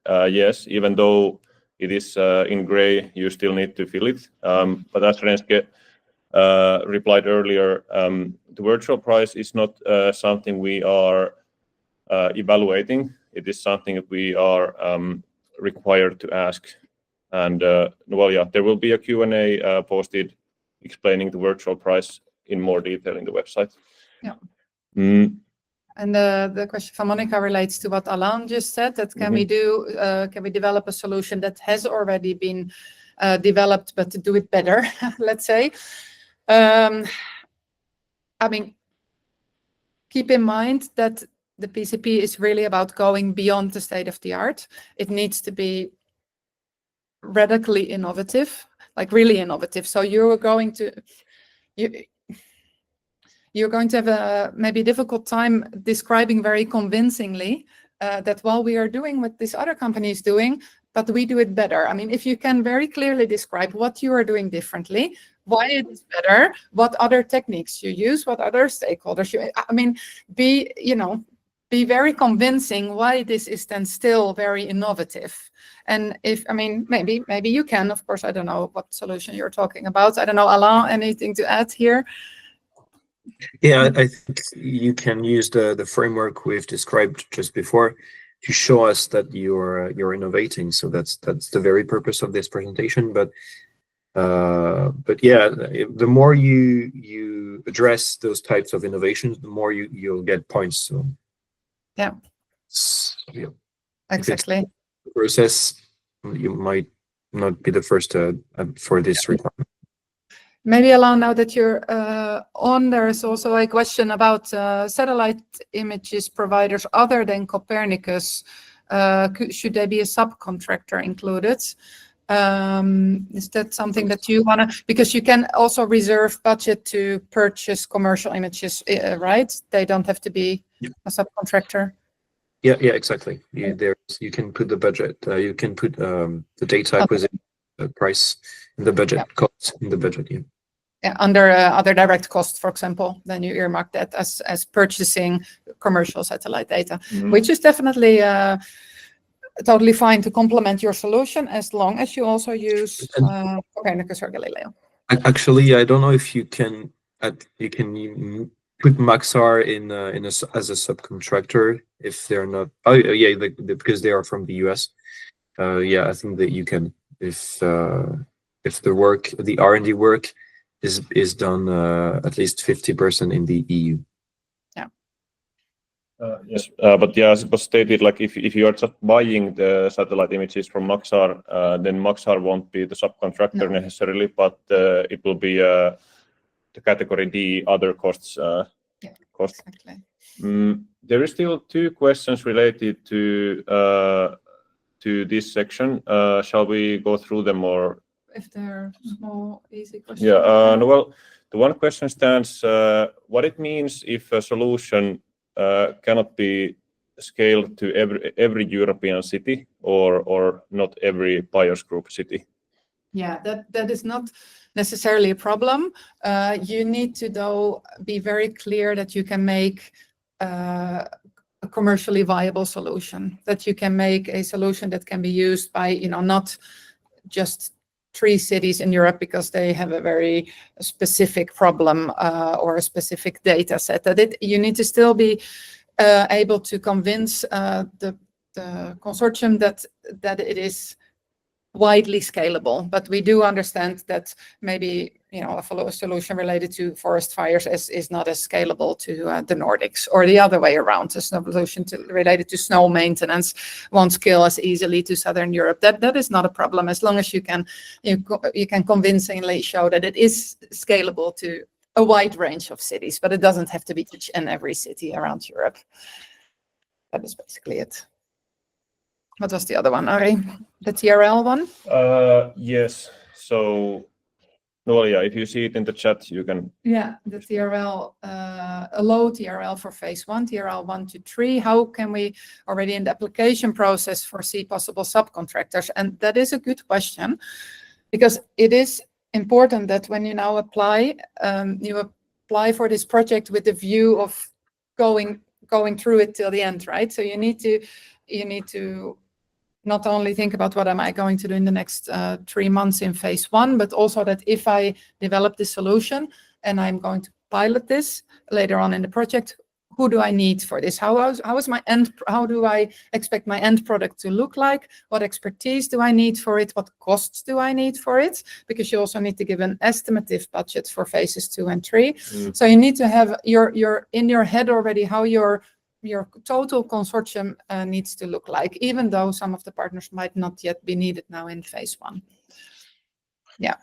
yes, even though it is in gray, you still need to fill it. But as Renske replied earlier, the virtual price is not something we are evaluating. It is something that we are required to ask. And well, yeah, there will be a Q&A posted explaining the virtual price in more detail in the website. Yeah. And the question from Monica relates to what Alain just said, that can we develop a solution that has already been developed, but to do it better, let's say. I mean, keep in mind that the PCP is really about going beyond the state of the art. It needs to be radically innovative, like really innovative. So you're going to have a maybe difficult time describing very convincingly that while we are doing what this other company is doing, but we do it better. I mean, if you can very clearly describe what you are doing differently, why it is better, what other techniques you use, what other stakeholders be very convincing why this is then still very innovative. And maybe you can, of course, I don't know what solution you're talking about. I don't know, Alain, anything to add here? Yeah, I think you can use the framework we've described just before to show us that you're innovating. So that's the very purpose of this presentation. But yeah, the more you address those types of innovations, the more you'll get points. So yeah, exactly. Process, you might not be the first for this requirement. Maybe, Alain, now that you're on, there is also a question about satellite images providers other than Copernicus. Should they be a subcontractor included? Is that something that you want to, because you can also reserve budget to purchase commercial images, right? They don't have to be a subcontractor. Yeah, exactly. You can put the budget, you can put the data acquisition price in the budget, cost in the budget. Yeah, under other direct costs, for example, then you earmark that as purchasing commercial satellite data, which is definitely totally fine to complement your solution as long as you also use Copernicus or Galileo. Actually, I don't know if you can put Maxar as a subcontractor if they're not. Oh yeah, because they are from the US. Yeah, I think that you can if the R&D work is done at least 50% in the EU. Yeah. Yes, but yeah, as it was stated, like if you are just buying the satellite images from Maxar, then Maxar won't be the subcontractor necessarily, but it will be the category D, other costs. Cost. Exactly. There is still 2 questions related to this section. Shall we go through them, or? If they're small, easy questions. Yeah, well, the one question stands, what it means if a solution cannot be scaled to every European city or not every buyers group city. Yeah, that is not necessarily a problem. You need to, though, be very clear that you can make a commercially viable solution, that you can make a solution that can be used by, not just 3 cities in Europe because they have a very specific problem or a specific data set. You need to still be able to convince the consortium that it is widely scalable. But we do understand that maybe a solution related to forest fires is not as scalable to the Nordics, or the other way around. A solution related to snow maintenance won't scale as easily to Southern Europe. That is not a problem as long as you can convincingly show that it is scalable to a wide range of cities, but it doesn't have to be each and every city around Europe. That is basically it. What was the other one, Ari? The TRL one? Yes. So, well, yeah, if you see it in the chat, you can. Yeah, the TRL, a low TRL for phase 1, TRL 1 to 3. How can we already in the application process foresee possible subcontractors? And that is a good question. because it is important that when you now apply, you apply for this project with the view of going through it till the end, right? So you need to not only think about what am I going to do in the next 3 months in phase 1, but also that if I develop this solution and I'm going to pilot this later on in the project, who do I need for this? How do I expect my end product to look like? What expertise do I need for it? What costs do I need for it? Because you also need to give an estimative budget for phases 2 and 3. So you need to have your in your head already how your total consortium needs to look like, even though some of the partners might not yet be needed now in phase 1. Yeah.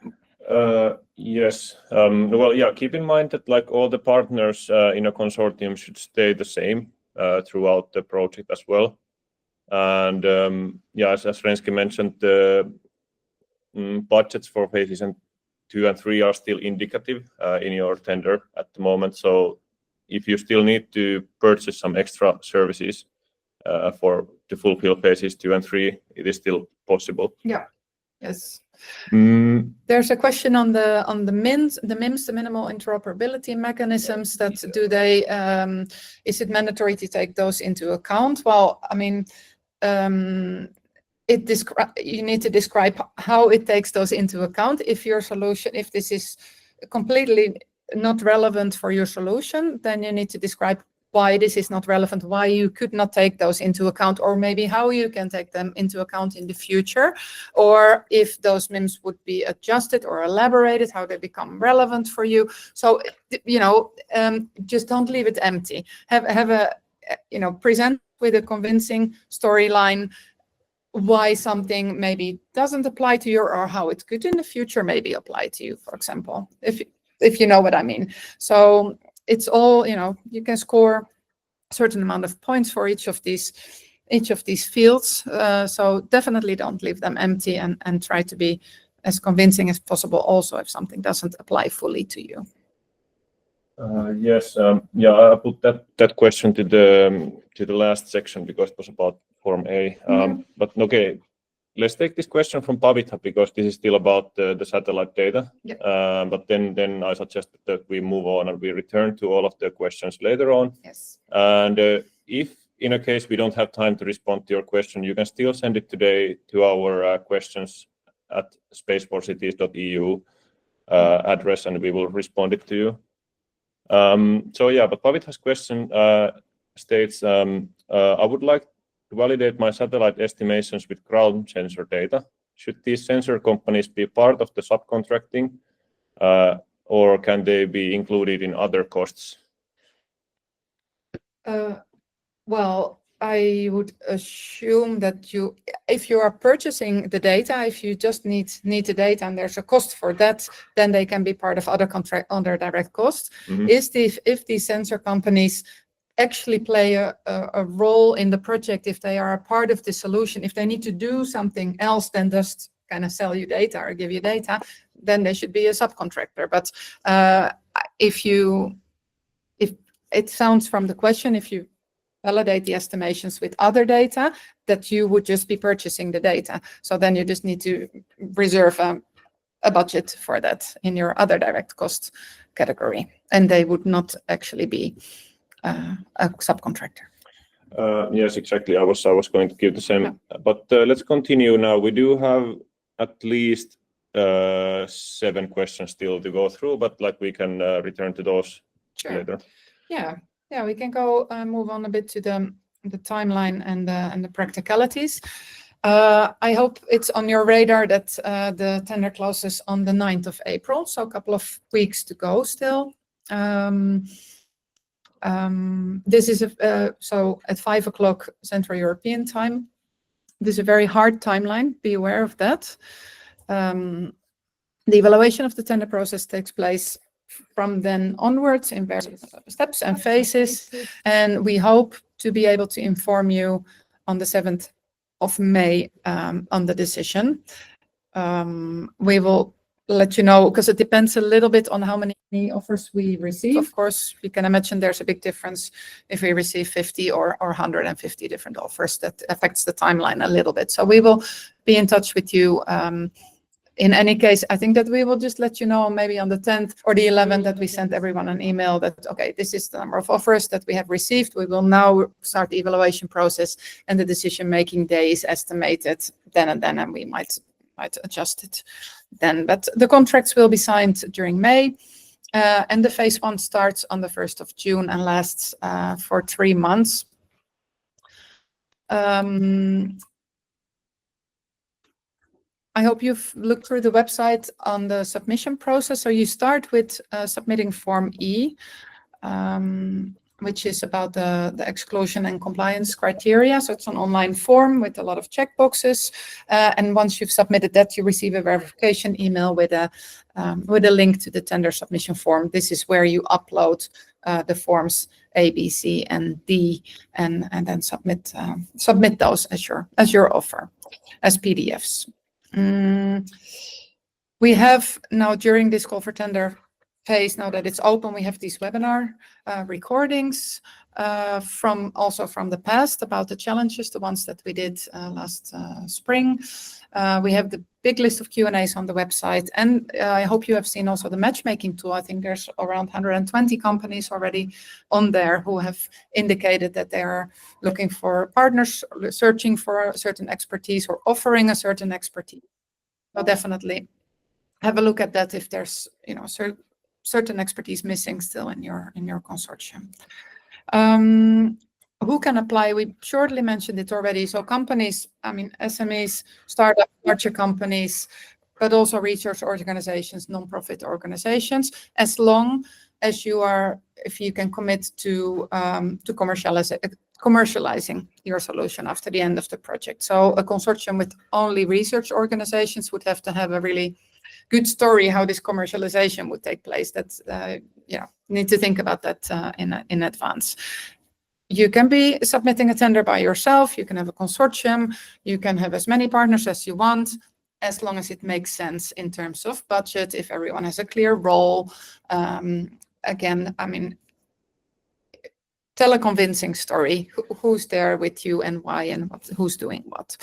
Yes. Well, yeah, keep in mind that like all the partners in a consortium should stay the same throughout the project as well. And yeah, as Renske mentioned, the budgets for phases 2 and 3 are still indicative in your tender at the moment. So if you still need to purchase some extra services to fulfill phases 2 and 3, it is still possible. Yeah. Yes. There's a question on the MIMs, the minimal interoperability mechanisms. That is it mandatory to take those into account? Well, I mean, you need to describe how it takes those into account. If your solution, if this is completely not relevant for your solution, then you need to describe why this is not relevant, why you could not take those into account, or maybe how you can take them into account in the future, or if those MIMs would be adjusted or elaborated, how they become relevant for you. So, just don't leave it empty. Have a, present with a convincing storyline why something maybe doesn't apply to you, or how it could in the future maybe apply to you, for example, if you know what I mean. So it's all, you can score a certain amount of points for each of these fields. So definitely don't leave them empty, and try to be as convincing as possible also if something doesn't apply fully to you. Yes, yeah, I put that question to the last section because it was about Form A. But okay, let's take this question from Pavitha because this is still about the satellite data. Yeah. But then I suggested that we move on and we return to all of the questions later on. Yes. And if in a case we don't have time to respond to your question, you can still send it today to our questions at SPACE4Cities.eu address, and we will respond it to you. So yeah, but Pavitha's question states, I would like to validate my satellite estimations with ground sensor data. Should these sensor companies be part of the subcontracting, or can they be included in other costs? Well, I would assume that if you are purchasing the data, if you just need the data and there's a cost for that, then they can be part of other direct costs. If these sensor companies actually play a role in the project, if they are a part of the solution, if they need to do something else than just kind of sell you data or give you data, then they should be a subcontractor. But if it sounds from the question, if you validate the estimations with other data, that you would just be purchasing the data. So then you just need to reserve a budget for that in your other direct cost category, and they would not actually be a subcontractor. Yes, exactly. I was going to give the same, but let's continue now. We do have at least 7 questions still to go through, but like we can return to those later. Yeah, we can go move on a bit to the timeline and the practicalities. I hope it's on your radar that the tender closes on the 9th of April, so a couple of weeks to go still. This is so at 5 o'clock Central European time. This is a very hard timeline. Be aware of that. The evaluation of the tender process takes place from then onwards in various steps and phases, and we hope to be able to inform you on the 7th of May on the decision. We will let you know, because it depends a little bit on how many offers we receive. Of course, you can imagine there's a big difference if we receive 50 or 150 different offers. That affects the timeline a little bit. So we will be in touch with you in any case, I think that we will just let you know maybe on the 10th or the 11th that we sent everyone an email that, okay, this is the number of offers that we have received. We will now start the evaluation process, and the decision-making day is estimated then and then, and we might adjust it then. But the contracts will be signed during May. And the phase 1 starts on the 1st of June and lasts for 3 months. I hope you've looked through the website on the submission process. So you start with submitting Form E, which is about the exclusion and compliance criteria. So it's an online form with a lot of checkboxes. And once you've submitted that, you receive a verification email with a link to the tender submission form. This is where you upload the forms A, B, C, and D, and then submit those as your offer, as PDFs. We have now, during this call for tender phase, now that it's open, we have these webinar recordings from the past about the challenges, the ones that we did last spring. We have the big list of Q&As on the website, and I hope you have seen also the matchmaking tool. I think there's around 120 companies already on there who have indicated that they are looking for partners, searching for a certain expertise or offering a certain expertise. So definitely have a look at that if there's certain expertise missing still in your consortium. Who can apply? We shortly mentioned it already. So companies, I mean, SMEs, startups, larger companies, but also research organizations, non-profit organizations, as long as if you can commit to commercializing your solution after the end of the project. So a consortium with only research organizations would have to have a really good story how this commercialization would take place. That's need to think about that in advance. You can be submitting a tender by yourself. You can have a consortium. You can have as many partners as you want, as long as it makes sense in terms of budget, if everyone has a clear role. Again, I mean, tell a convincing story. Who's there with you and why, and who's doing what.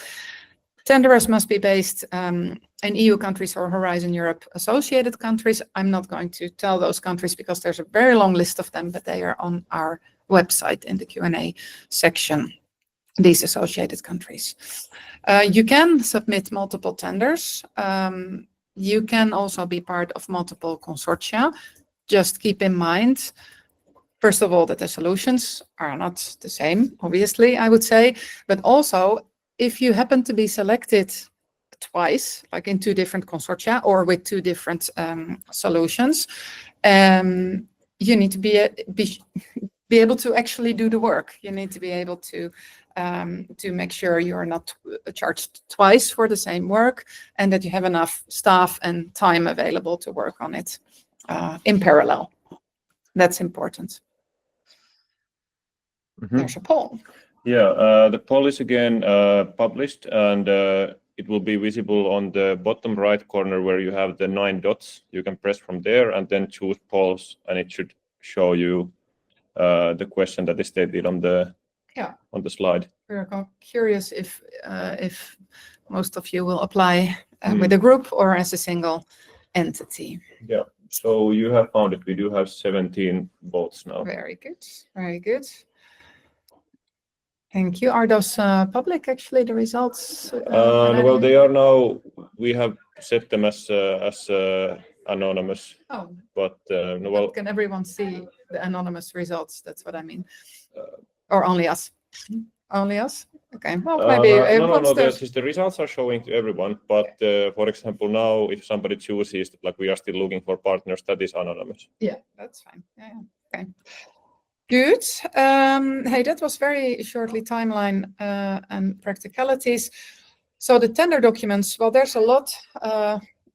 Tenderers must be based in EU countries or Horizon Europe associated countries. I'm not going to tell those countries because there's a very long list of them, but they are on our website in the Q&A section, these associated countries. You can submit multiple tenders. You can also be part of multiple consortia. Just keep in mind, first of all, that the solutions are not the same, obviously, I would say, but also if you happen to be selected twice, like in 2 different consortia or with 2 different solutions, you need to be able to actually do the work. You need to be able to make sure you are not charged twice for the same work, and that you have enough staff and time available to work on it in parallel. That's important. Mm-hmm. There's a poll. Yeah, the poll is again published, and it will be visible on the bottom right corner where you have the 9 dots. You can press from there and then choose polls, and it should show you the question that is stated on the slide. We're curious if most of you will apply with a group or as a single entity. Yeah, so you have found it. We do have 17 votes now. Very good, very good. Thank you. Are those public, actually, the results? Well, they are now. We have set them as anonymous. Oh, but well, can everyone see the anonymous results? That's what I mean. Or only us? Only us? Okay. Well, maybe. No. The results are showing to everyone. But for example, now if somebody chooses, like we are still looking for partners, that is anonymous. Yeah, that's fine. Yeah. Okay. Good. Hey, that was very shortly timeline and practicalities. So the tender documents, well, there's a lot.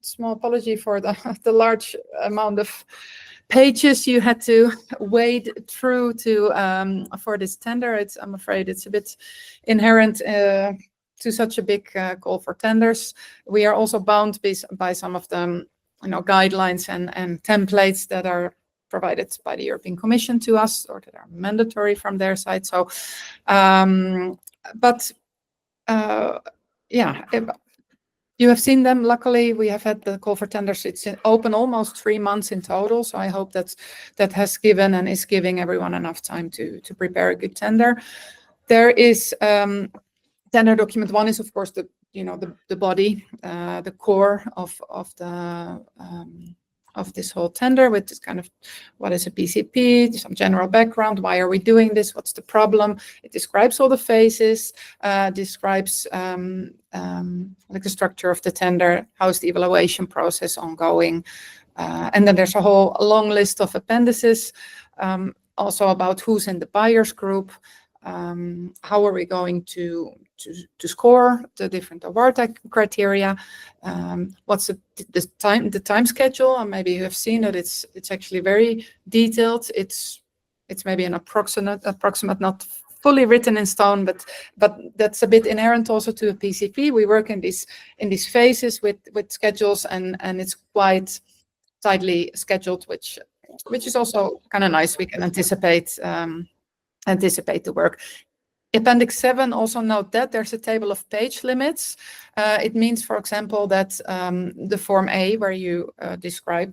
Small apology for the large amount of pages you had to wade through for this tender. I'm afraid it's a bit inherent to such a big call for tenders. We are also bound by some of the guidelines and templates that are provided by the European Commission to us, or that are mandatory from their side. So, You have seen them. Luckily, we have had the call for tenders. It's open almost 3 months in total. So I hope that has given and is giving everyone enough time to prepare a good tender. There is tender document 1 is of course the body, the core of this whole tender, with this kind of what is a PCP, some general background, why are we doing this, what's the problem. It describes all the phases, describes like the structure of the tender, how's the evaluation process ongoing, and then there's a long list of appendices, also about who's in the buyers group, how are we going to score the different award criteria, what's the time schedule, and maybe you have seen that it's actually very detailed. It's maybe an approximate, not fully written in stone, but that's a bit inherent also to a PCP. We work in these phases with schedules, and it's quite tightly scheduled, which is also kind of nice. We can anticipate the work. Appendix 7, also note that there's a table of page limits. It means, for example, that the Form A, where you describe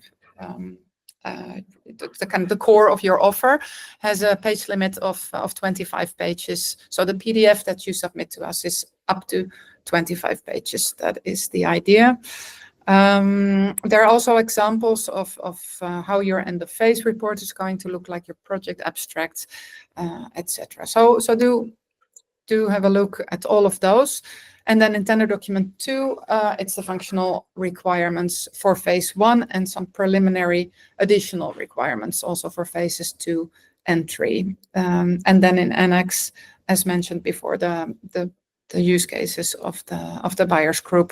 the core of your offer, has a page limit of 25 pages. So the PDF that you submit to us is up to 25 pages. That is the idea. There are also examples of how your end of phase report is going to look like, your project abstract, etc. So do have a look at all of those. And then in tender document 2, it's the functional requirements for phase 1 and some preliminary additional requirements also for phases 2 and 3. And then in annex, as mentioned before, the use cases of the buyers group,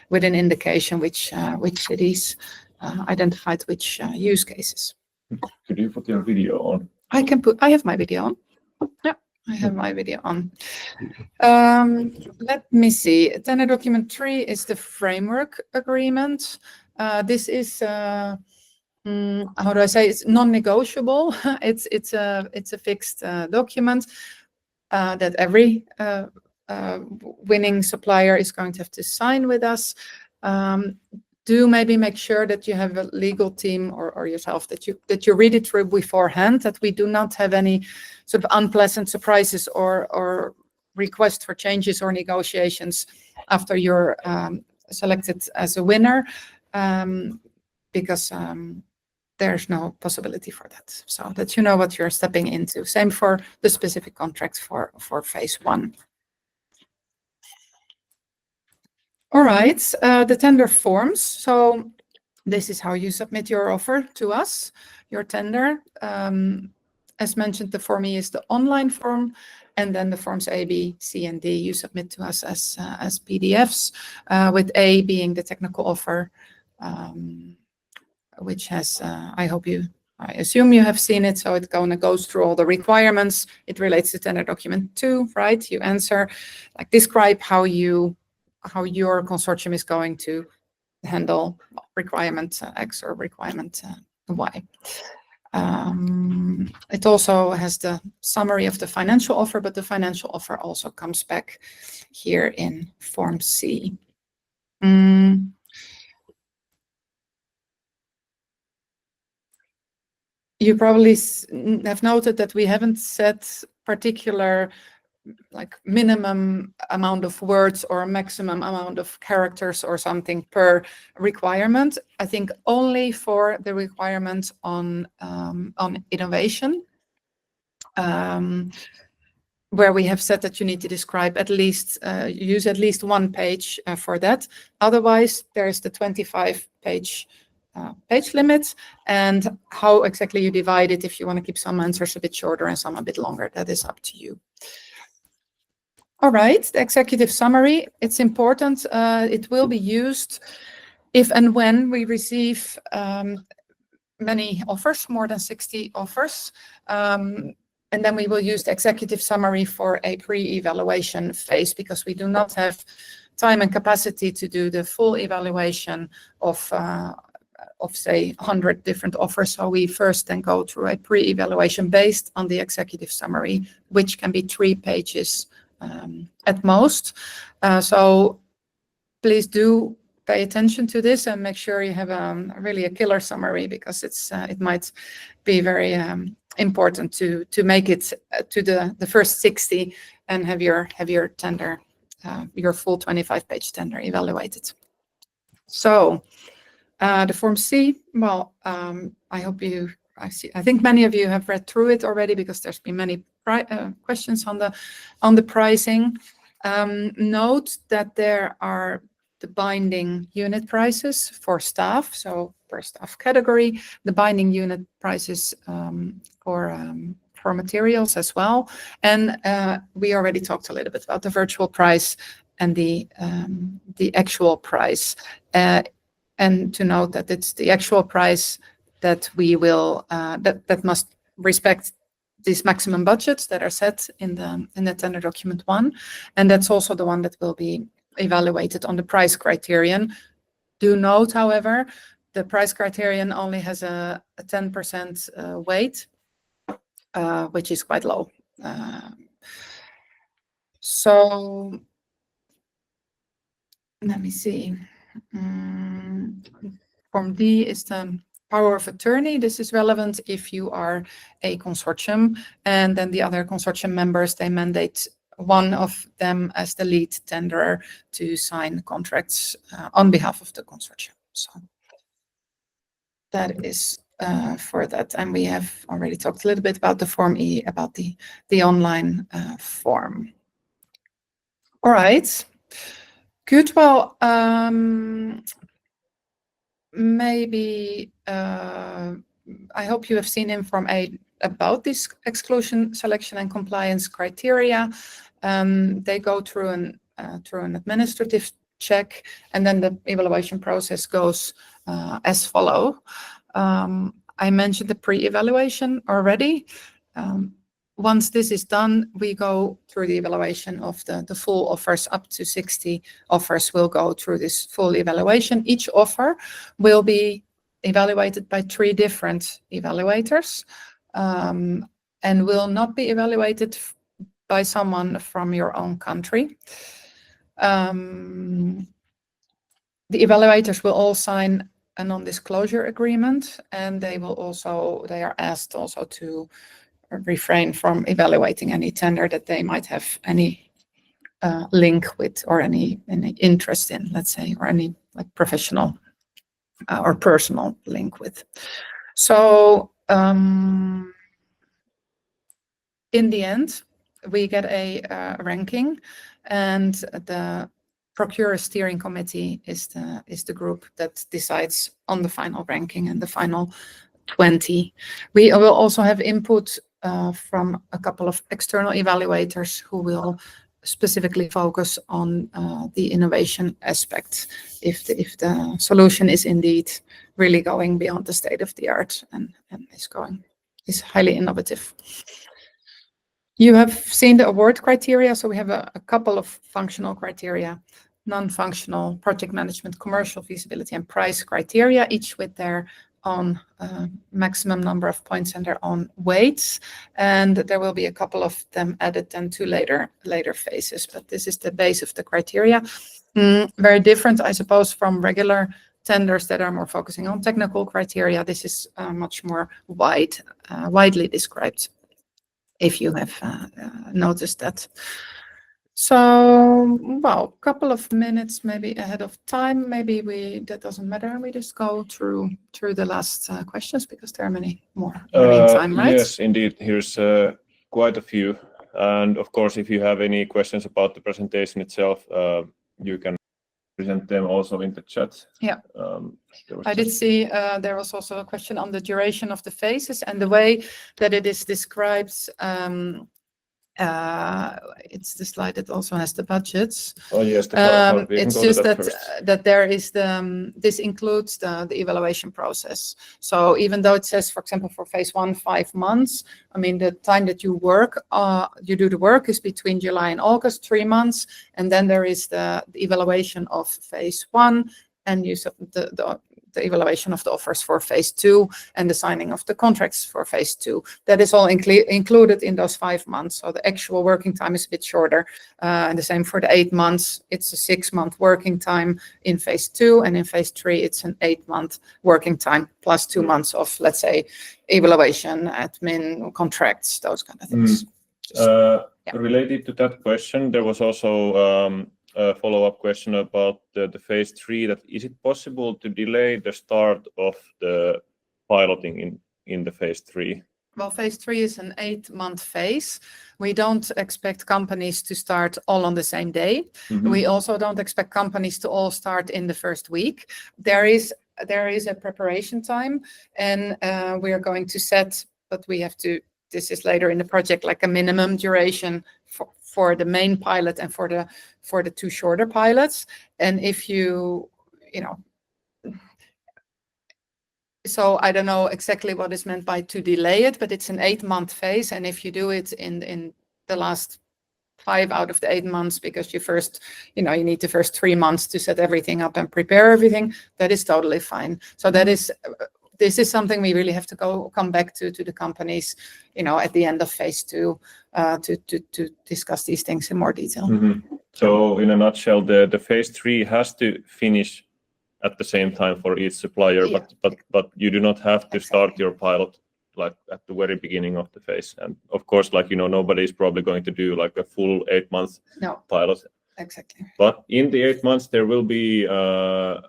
with an indication which cities identified which use cases. Could you put your video on? I have my video on. Yeah, I have my video on. Let me see. Tender document 3 is the framework agreement. This is how do I say? It's non-negotiable. It's a fixed document that every winning supplier is going to have to sign with us. Do maybe make sure that you have a legal team or yourself that you read it through beforehand, that we do not have any sort of unpleasant surprises or request for changes or negotiations after you're selected as a winner, because there's no possibility for that. So that you know what you're stepping into. Same for the specific contracts for phase 1. All right, the tender forms. So this is how you submit your offer to us, your tender. As mentioned, the Form E is the online form, and then the forms A, B, C, and D you submit to us as PDFs, with A being the technical offer, which has, I assume you have seen it, so it goes through all the requirements. It relates to tender document 2, right? You answer, like, describe how your consortium is going to handle requirement X or requirement Y. It also has the summary of the financial offer, but the financial offer also comes back here in Form C. You probably have noted that we haven't set particular minimum amount of words or a maximum amount of characters or something per requirement. I think only for the requirement on innovation, where we have said that you need to describe at least, use at least 1 page for that. Otherwise, there's the 25-page page limit, and how exactly you divide it, if you want to keep some answers a bit shorter and some a bit longer, that is up to you. All right, the executive summary, it's important. It will be used if and when we receive many offers, more than 60 offers. And then we will use the executive summary for a pre-evaluation phase, because we do not have time and capacity to do the full evaluation of say 100 different offers. So we first then go through a pre-evaluation based on the executive summary, which can be 3 pages at most. So please do pay attention to this and make sure you have really a killer summary, because it might be very important to make it to the first 60 and have your tender, your full 25-page tender evaluated. So the Form C, well, I think many of you have read through it already, because there's been many questions on the pricing. Note that there are the binding unit prices for staff, so per staff category, the binding unit prices for materials as well. And we already talked a little bit about the virtual price and the actual price. And to note that it's the actual price that we will that must respect these maximum budgets that are set in the tender document 1, and that's also the one that will be evaluated on the price criterion. Do note, however, the price criterion only has a 10% weight, which is quite low. So let me see. Form D is the power of attorney. This is relevant if you are a consortium, and then the other consortium members, they mandate one of them as the lead tenderer to sign contracts on behalf of the consortium. So that is for that. And we have already talked a little bit about the Form E, about the online form. All right. Good. Well, maybe I hope you have seen Inform A about this exclusion, selection, and compliance criteria. They go through an administrative check, and then the evaluation process goes as follow. I mentioned the pre-evaluation already. Once this is done, we go through the evaluation of the full offers. Up to 60 offers will go through this full evaluation. Each offer will be evaluated by 3 different evaluators, and will not be evaluated by someone from your own country. The evaluators will all sign a non-disclosure agreement, and they are asked also to refrain from evaluating any tender that they might have any link with, or any interest in, let's say, or any like professional or personal link with. So in the end, we get a ranking, and the Procure Steering Committee is the group that decides on the final ranking and the final 20. We will also have input from a couple of external evaluators who will specifically focus on the innovation aspect, if the solution is indeed really going beyond the state of the art and is highly innovative. You have seen the award criteria, so we have a couple of functional criteria, non-functional, project management, commercial feasibility, and price criteria, each with their own maximum number of points and their own weights. And there will be a couple of them added then to later phases, but this is the base of the criteria. Very different, I suppose, from regular tenders that are more focusing on technical criteria. This is much more widely described, if you have noticed that. So, well, a couple of minutes maybe ahead of time. Maybe that doesn't matter. We just go through the last questions, because there are many more in the meantime, right? Yes, indeed. Here's quite a few. And of course, if you have any questions about the presentation itself, you can present them also in the chat. Yeah. I did see there was also a question on the duration of the phases and the way that it is described. It's the slide that also has the budgets. Oh yes, it's just that there is this includes the evaluation process. So even though it says, for example, for phase 1, 5 months, I mean, the time that you work, you do the work is between July and August, 3 months, and then there is the evaluation of phase 1, and you the the evaluation of the offers for phase 2 and the signing of the contracts for phase 2. That is all included in those 5 months. So the actual working time is a bit shorter. And the same for the 8 months. It's a 6-month working time in phase 2, and in phase 3, it's an 8-month working time plus 2 months of, let's say, evaluation, admin, contracts, those kind of things. Related to that question, there was also a follow-up question about the phase 3. That is it possible to delay the start of the piloting in the phase 3? Well, phase 3 is an 8-month phase. We don't expect companies to start all on the same day. We also don't expect companies to all start in the first week. There is a preparation time, and we are going to set, but we have to, this is later in the project, like a minimum duration for the main pilot and for the 2 shorter pilots. And if you know, so I don't know exactly what is meant by to delay it, but it's an 8-month phase. And if you do it in the last 5 out of the 8 months, because you first, you need the first 3 months to set everything up and prepare everything, that is totally fine. So this is something we really have to come back to the companies, at the end of phase 2 to discuss these things in more detail. So in a nutshell, the phase 3 has to finish at the same time for each supplier, but you do not have to start your pilot like at the very beginning of the phase. And of course, nobody is probably going to do like a full 8-month pilot. Exactly. But in the 8 months, there will be 3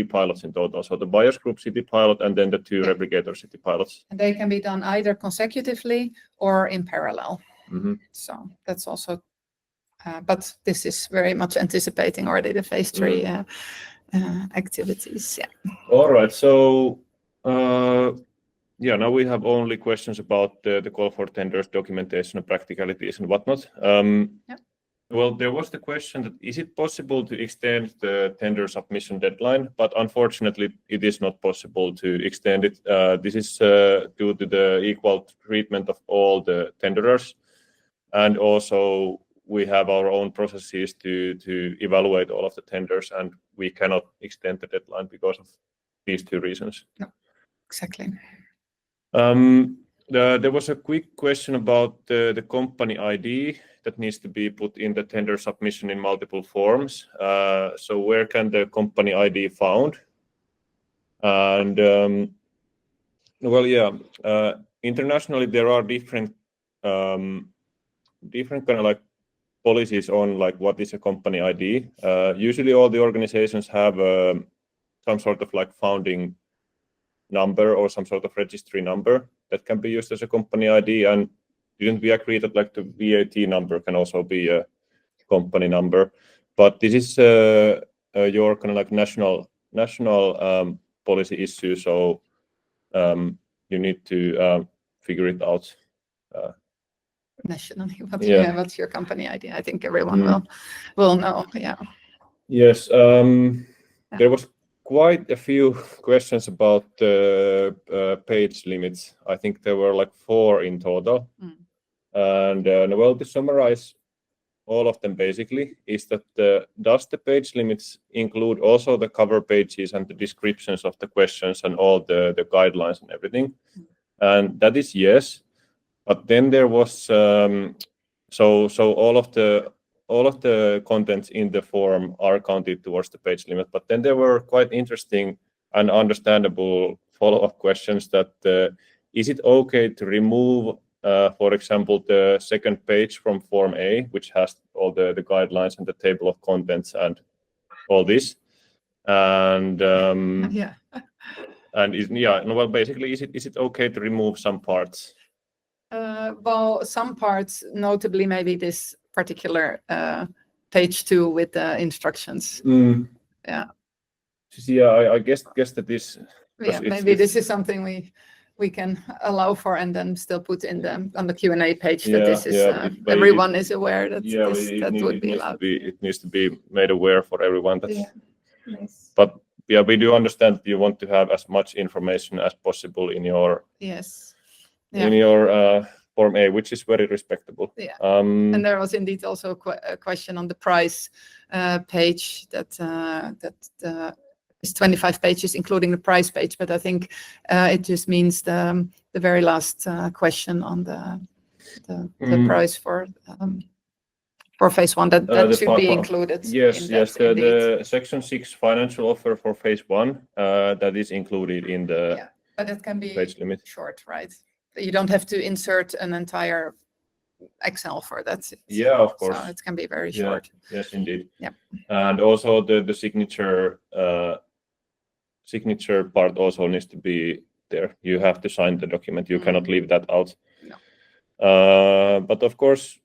pilots in total. So the buyers group city pilot and then the 2 replicator city pilots. And they can be done either consecutively or in parallel. So that's also, but this is very much anticipating already the phase 3 activities. All right. So now we have only questions about the call for tenders, documentation, and practicalities and whatnot. Well, there was the question that is it possible to extend the tender submission deadline? But unfortunately, it is not possible to extend it. This is due to the equal treatment of all the tenderers. And also, we have our own processes to evaluate all of the tenders, and we cannot extend the deadline because of these 2 reasons. No, exactly. There was a quick question about the company ID that needs to be put in the tender submission in multiple forms. So where can the company ID found? And internationally there are different kind of like policies on like what is a company ID. Usually all the organizations have some sort of like founding number or some sort of registry number that can be used as a company ID. And didn't we agree that like the VAT number can also be a company number? But this is your kind of like national policy issue. So you need to figure it out. Nationally, what's your company ID? I think everyone will know. Yes. There was quite a few questions about page limits. I think there were like 4 in total. And well, to summarize all of them basically is that does the page limits include also the cover pages and the descriptions of the questions and all the guidelines and everything? And that is yes. But then there was so all of the contents in the form are counted towards the page limit. But then there were quite interesting and understandable follow-up questions that is it okay to remove, for example, the second page from Form A, which has all the guidelines and the table of contents and all this, and and basically, is it okay to remove some parts? Well, some parts, notably maybe this particular page 2 with the instructions. I guess that this. Maybe this is something we can allow for and then still put in on the Q&A page that this is everyone is aware that that would be allowed. It needs to be made aware for everyone. Nice. But we do understand that you want to have as much information as possible in your in your Form A, which is very respectable. And there was indeed also a question on the price page that It's 25 pages, including the price page, but I think it just means the very last question on the price for phase one. That should be included. Yes, yes. The indeed. section 6 financial offer for phase one that is included in the Yeah, but it can be page limit. short, right? You don't have to insert an entire Excel for that. Yeah, of course. So it can be very short. Yes, indeed. Yeah. And also the signature part also needs to be there. You have to sign the document. You cannot leave that out. No. But of course,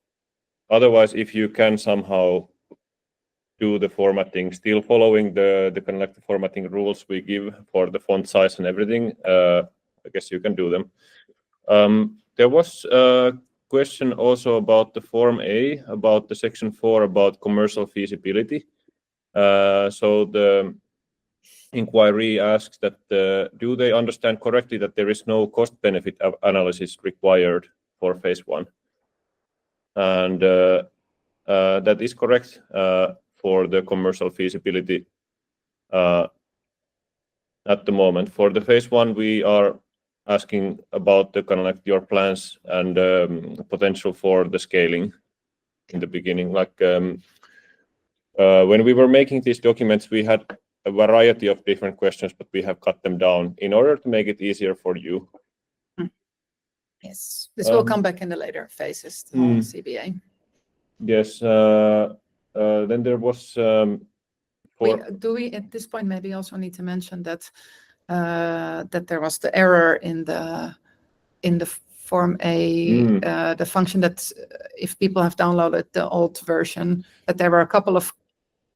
otherwise, if you can somehow do the formatting, still following the kind of like the formatting rules we give for the font size and everything, I guess you can do them. There was a question also about the Form A, about the Section 4, about commercial feasibility. So the inquiry asks that do they understand correctly that there is no cost-benefit analysis required for phase one? And that is correct for the commercial feasibility at the moment. For the phase one, we are asking about the kind of like your plans and potential for the scaling in the beginning. Like when we were making these documents, we had a variety of different questions, but we have cut them down in order to make it easier for you. Yes, this will come back in the later phases, the whole CBA. Yes, then there was. Do we at this point maybe also need to mention that that there was the error in the Form A, the function that if people have downloaded the old version, that there were a couple of,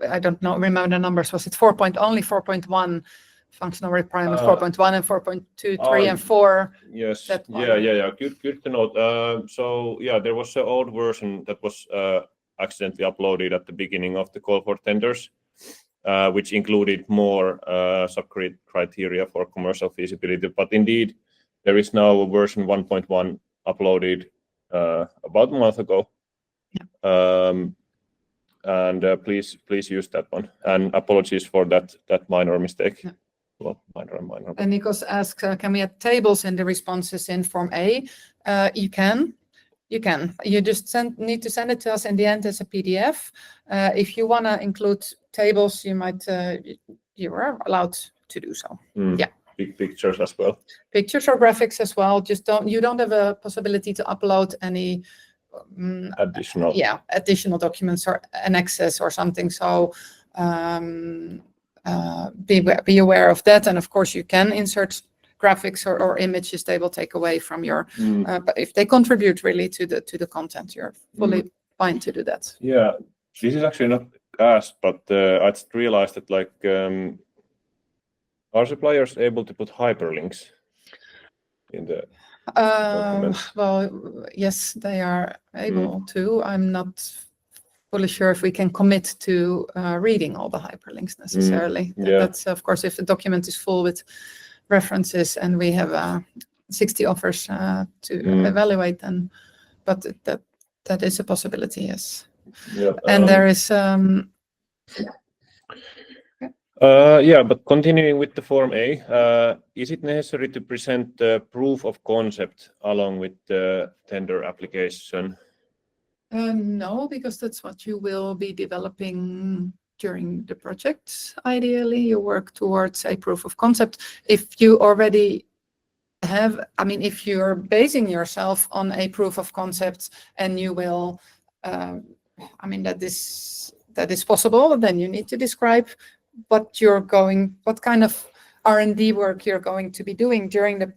I don't know, remember the numbers, was it only 4.1 functional requirement, 4.1 and 4.2, 3 and 4? Yes, yeah. Good to note. So yeah, there was an old version that was accidentally uploaded at the beginning of the call for tenders, which included more sub-criteria for commercial feasibility. But indeed, there is now a version 1.1 uploaded about a month ago. Yeah. And please use that one. And apologies for that minor mistake. Yeah. Well, minor. And Nikos asks, can we add tables in the responses in Form A? You can. You just need to send it to us in the end as a PDF. If you want to include tables, you are allowed to do so. Yeah. Big pictures as well. Pictures or graphics as well. You don't have a possibility to upload any additional documents or annexes or something. So be aware of that. And of course, you can insert graphics or images. They will take away from your. But if they contribute really to the content, you're fully fine to do that. Yeah, this is actually not asked, but I just realized that like. Are suppliers able to put hyperlinks in the documents? Well, yes, they are able to. I'm not fully sure if we can commit to reading all the hyperlinks necessarily. That's, of course, if the document is full with references and we have 60 offers to evaluate them. But that is a possibility, yes. Yeah, and there is... but continuing with the Form A, is it necessary to present the proof of concept along with the tender application? No, because that's what you will be developing during the project. Ideally, you work towards a proof of concept. If you already have, if you're basing yourself on a proof of concept and you will, that is possible, then you need to describe what kind of R&D work you're going to be doing during the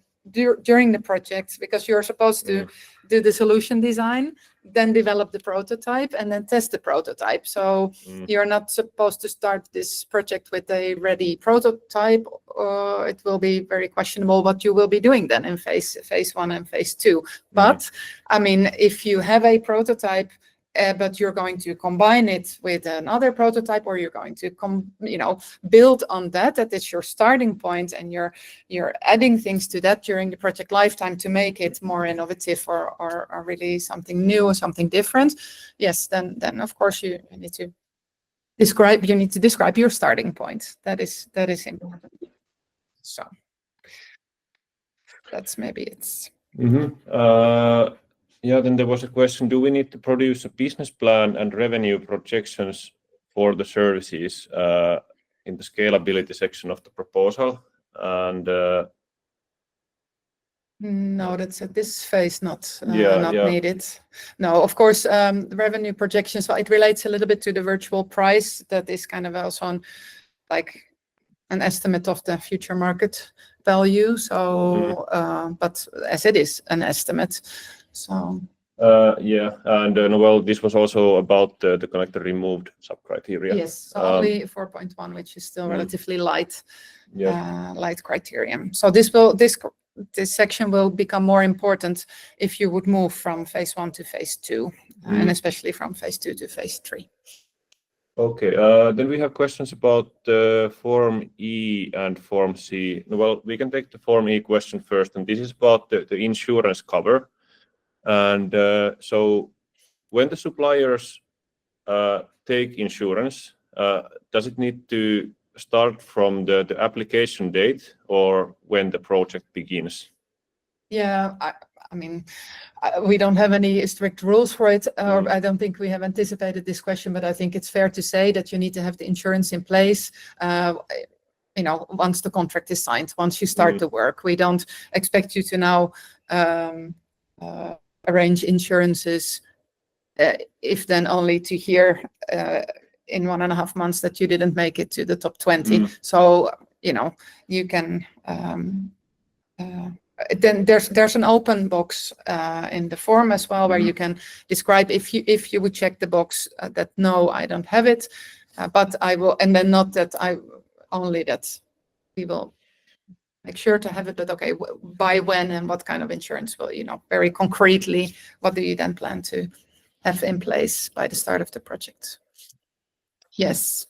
project, because you're supposed to do the solution design, then develop the prototype, and then test the prototype. So you're not supposed to start this project with a ready prototype. It will be very questionable what you will be doing then in phase one and phase two. But if you have a prototype, but you're going to combine it with another prototype, or you're going to build on that is your starting point, and you're adding things to that during the project lifetime to make it more innovative or really something new or something different. Yes, then of course you need to You need to describe your starting point. That is important. So that's maybe it's. Yeah, then there was a question, do we need to produce a business plan and revenue projections for the services in the scalability section of the proposal? And no, that's at this phase not Yeah. needed. No, of course, the revenue projections, it relates a little bit to the virtual price. That is kind of also on like an estimate of the future market value. So, but as it is an estimate, so. Yeah, and well, this was also about the connector removed sub-criteria. Yes, so only 4.1, which is still relatively light, light criterion. So this section will become more important if you would move from phase 1 to phase 2, and especially from phase 2 to phase 3. Okay, then we have questions about Form E and Form C. Well, we can take the Form E question first, and this is about the insurance cover. And so when the suppliers take insurance, does it need to start from the application date or when the project begins? Yeah, I mean, we don't have any strict rules for it. I don't think we have anticipated this question, but I think it's fair to say that you need to have the insurance in place, once the contract is signed, once you start the work. We don't expect you to now arrange insurances if then only to hear in 1.5 months that you didn't make it to the top 20. So, you can, then there's an open box in the form as well, where you can describe if you would check the box that no, I don't have it, but I will, and then not that only that we will make sure to have it, but okay, by when and what kind of insurance will, very concretely, what do you then plan to have in place by the start of the project? Yes.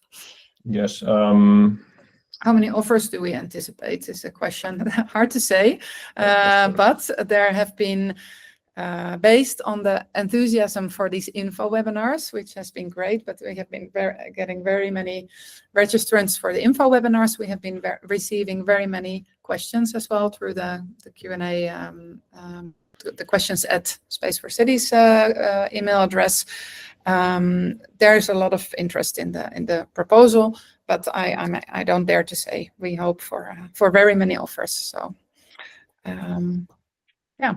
Yes. How many offers do we anticipate is a question. Hard to say, but there have been, based on the enthusiasm for these info webinars, which has been great, but we have been getting very many registrants for the info webinars. We have been receiving very many questions as well through the Q&A, the questions at SPACE4Cities email address. There's a lot of interest in the proposal, but I don't dare to say. We hope for very many offers. So, yeah.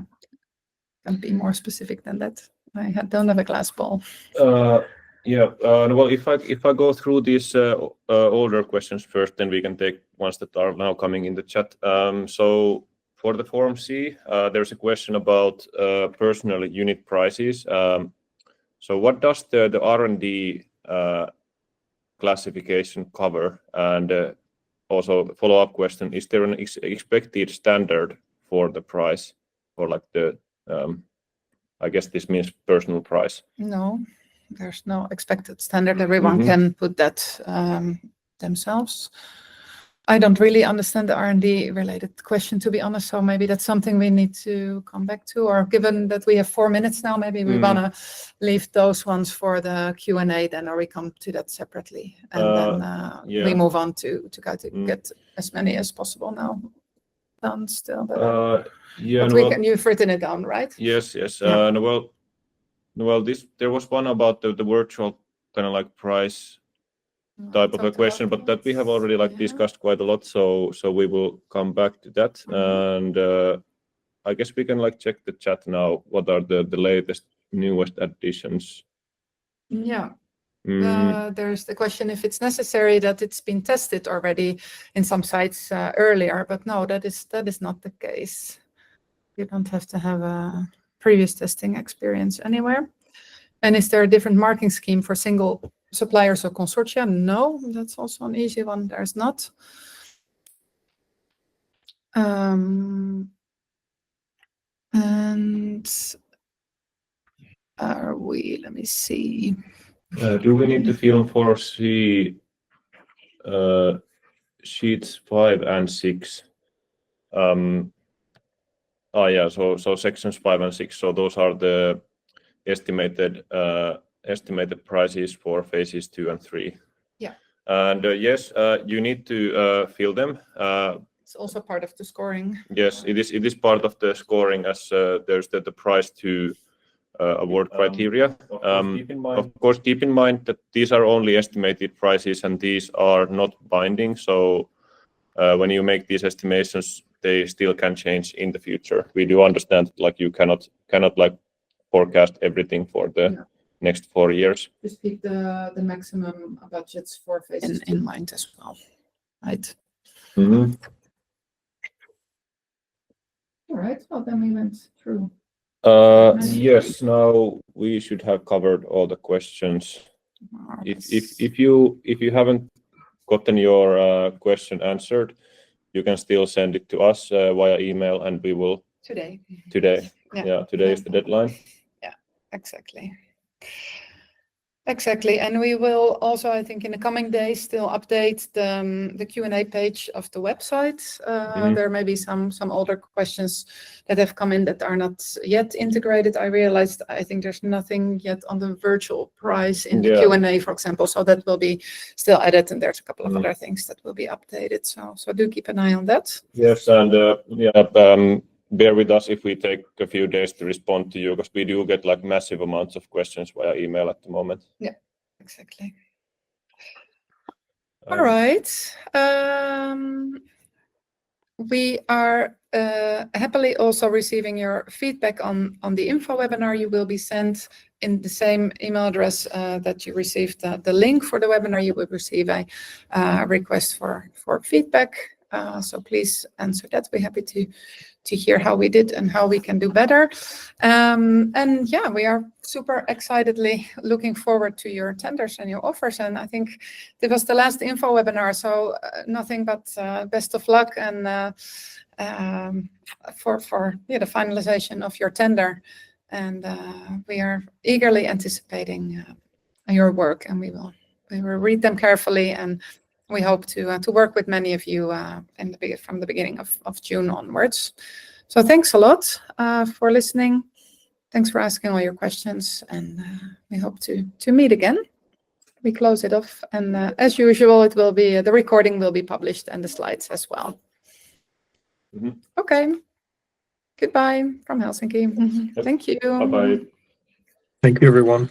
Can't be more specific than that. I don't have a glass ball. Yeah. Well, if I go through these older questions first, then we can take ones that are now coming in the chat. So for the Form C, there's a question about personal unit prices. So what does the R&D classification cover? And also the follow-up question: is there an expected standard for the price, or like the I guess this means personal price? No, there's no expected standard. Everyone can put that themselves. I don't really understand the R&D related question, to be honest. So maybe that's something we need to come back to. Or given that we have 4 minutes now, maybe we want to leave those ones for the Q&A then, or we come to that separately. And then we move on to get as many as possible now done still. But you've written it down, right? Yes. Well, there was one about the virtual kind of like price type of a question, but that we have already discussed quite a lot, so we will come back to that. And I guess we can check the chat now. What are the latest, newest additions? Yeah. There's the question if it's necessary that it's been tested already in some sites earlier, but no, that is not the case. You don't have to have a previous testing experience anywhere. And is there a different marking scheme for single suppliers or consortia? No, that's also an easy one. There's not. And are we? Let me see. Do we need to film 4C sheets 5 and 6? Yeah. So sections 5 and 6. So those are the estimated prices for phases 2 and 3. And yes, you need to fill them. It's also part of the scoring. Yes, it is part of the scoring as there's the price to award criteria. Of course, keep in mind that these are only estimated prices and these are not binding. So when you make these estimations, they still can change in the future. We do understand like you cannot like forecast everything for the next 4 years. Just keep the maximum budgets for phases in mind as well, right? Mm-hmm. All right. Well, then we went through. Yes. Now we should have covered all the questions. If you haven't gotten your question answered, you can still send it to us via email, and we will Today. Yeah, today is the deadline. Yeah, exactly. Exactly, and we will also, I think, in the coming days, still update the Q&A page of the website. There may be some older questions that have come in that are not yet integrated. I realized I think there's nothing yet on the virtual price in the Q&A, for example. So that will be still added, and there's a couple of other things that will be updated. So do keep an eye on that. Yes, and bear with us if we take a few days to respond to you, because we do get like massive amounts of questions via email at the moment. Yeah, exactly. All right. We are happily also receiving your feedback on the info webinar. You will be sent in the same email address that you received the link for the webinar. You will receive a request for feedback. So please answer that. We're happy to hear how we did and how we can do better. And yeah, we are super excitedly looking forward to your tenders and your offers. And I think this was the last info webinar, so nothing but best of luck and for the finalization of your tender. And we are eagerly anticipating your work, and we will read them carefully, and we hope to work with many of you from the beginning of June onwards. So thanks a lot for listening. Thanks for asking all your questions, and we hope to meet again. We close it off, and as usual, it will be the recording will be published and the slides as well. Okay. Goodbye from Helsinki. Thank you. Bye-bye. Thank you, everyone.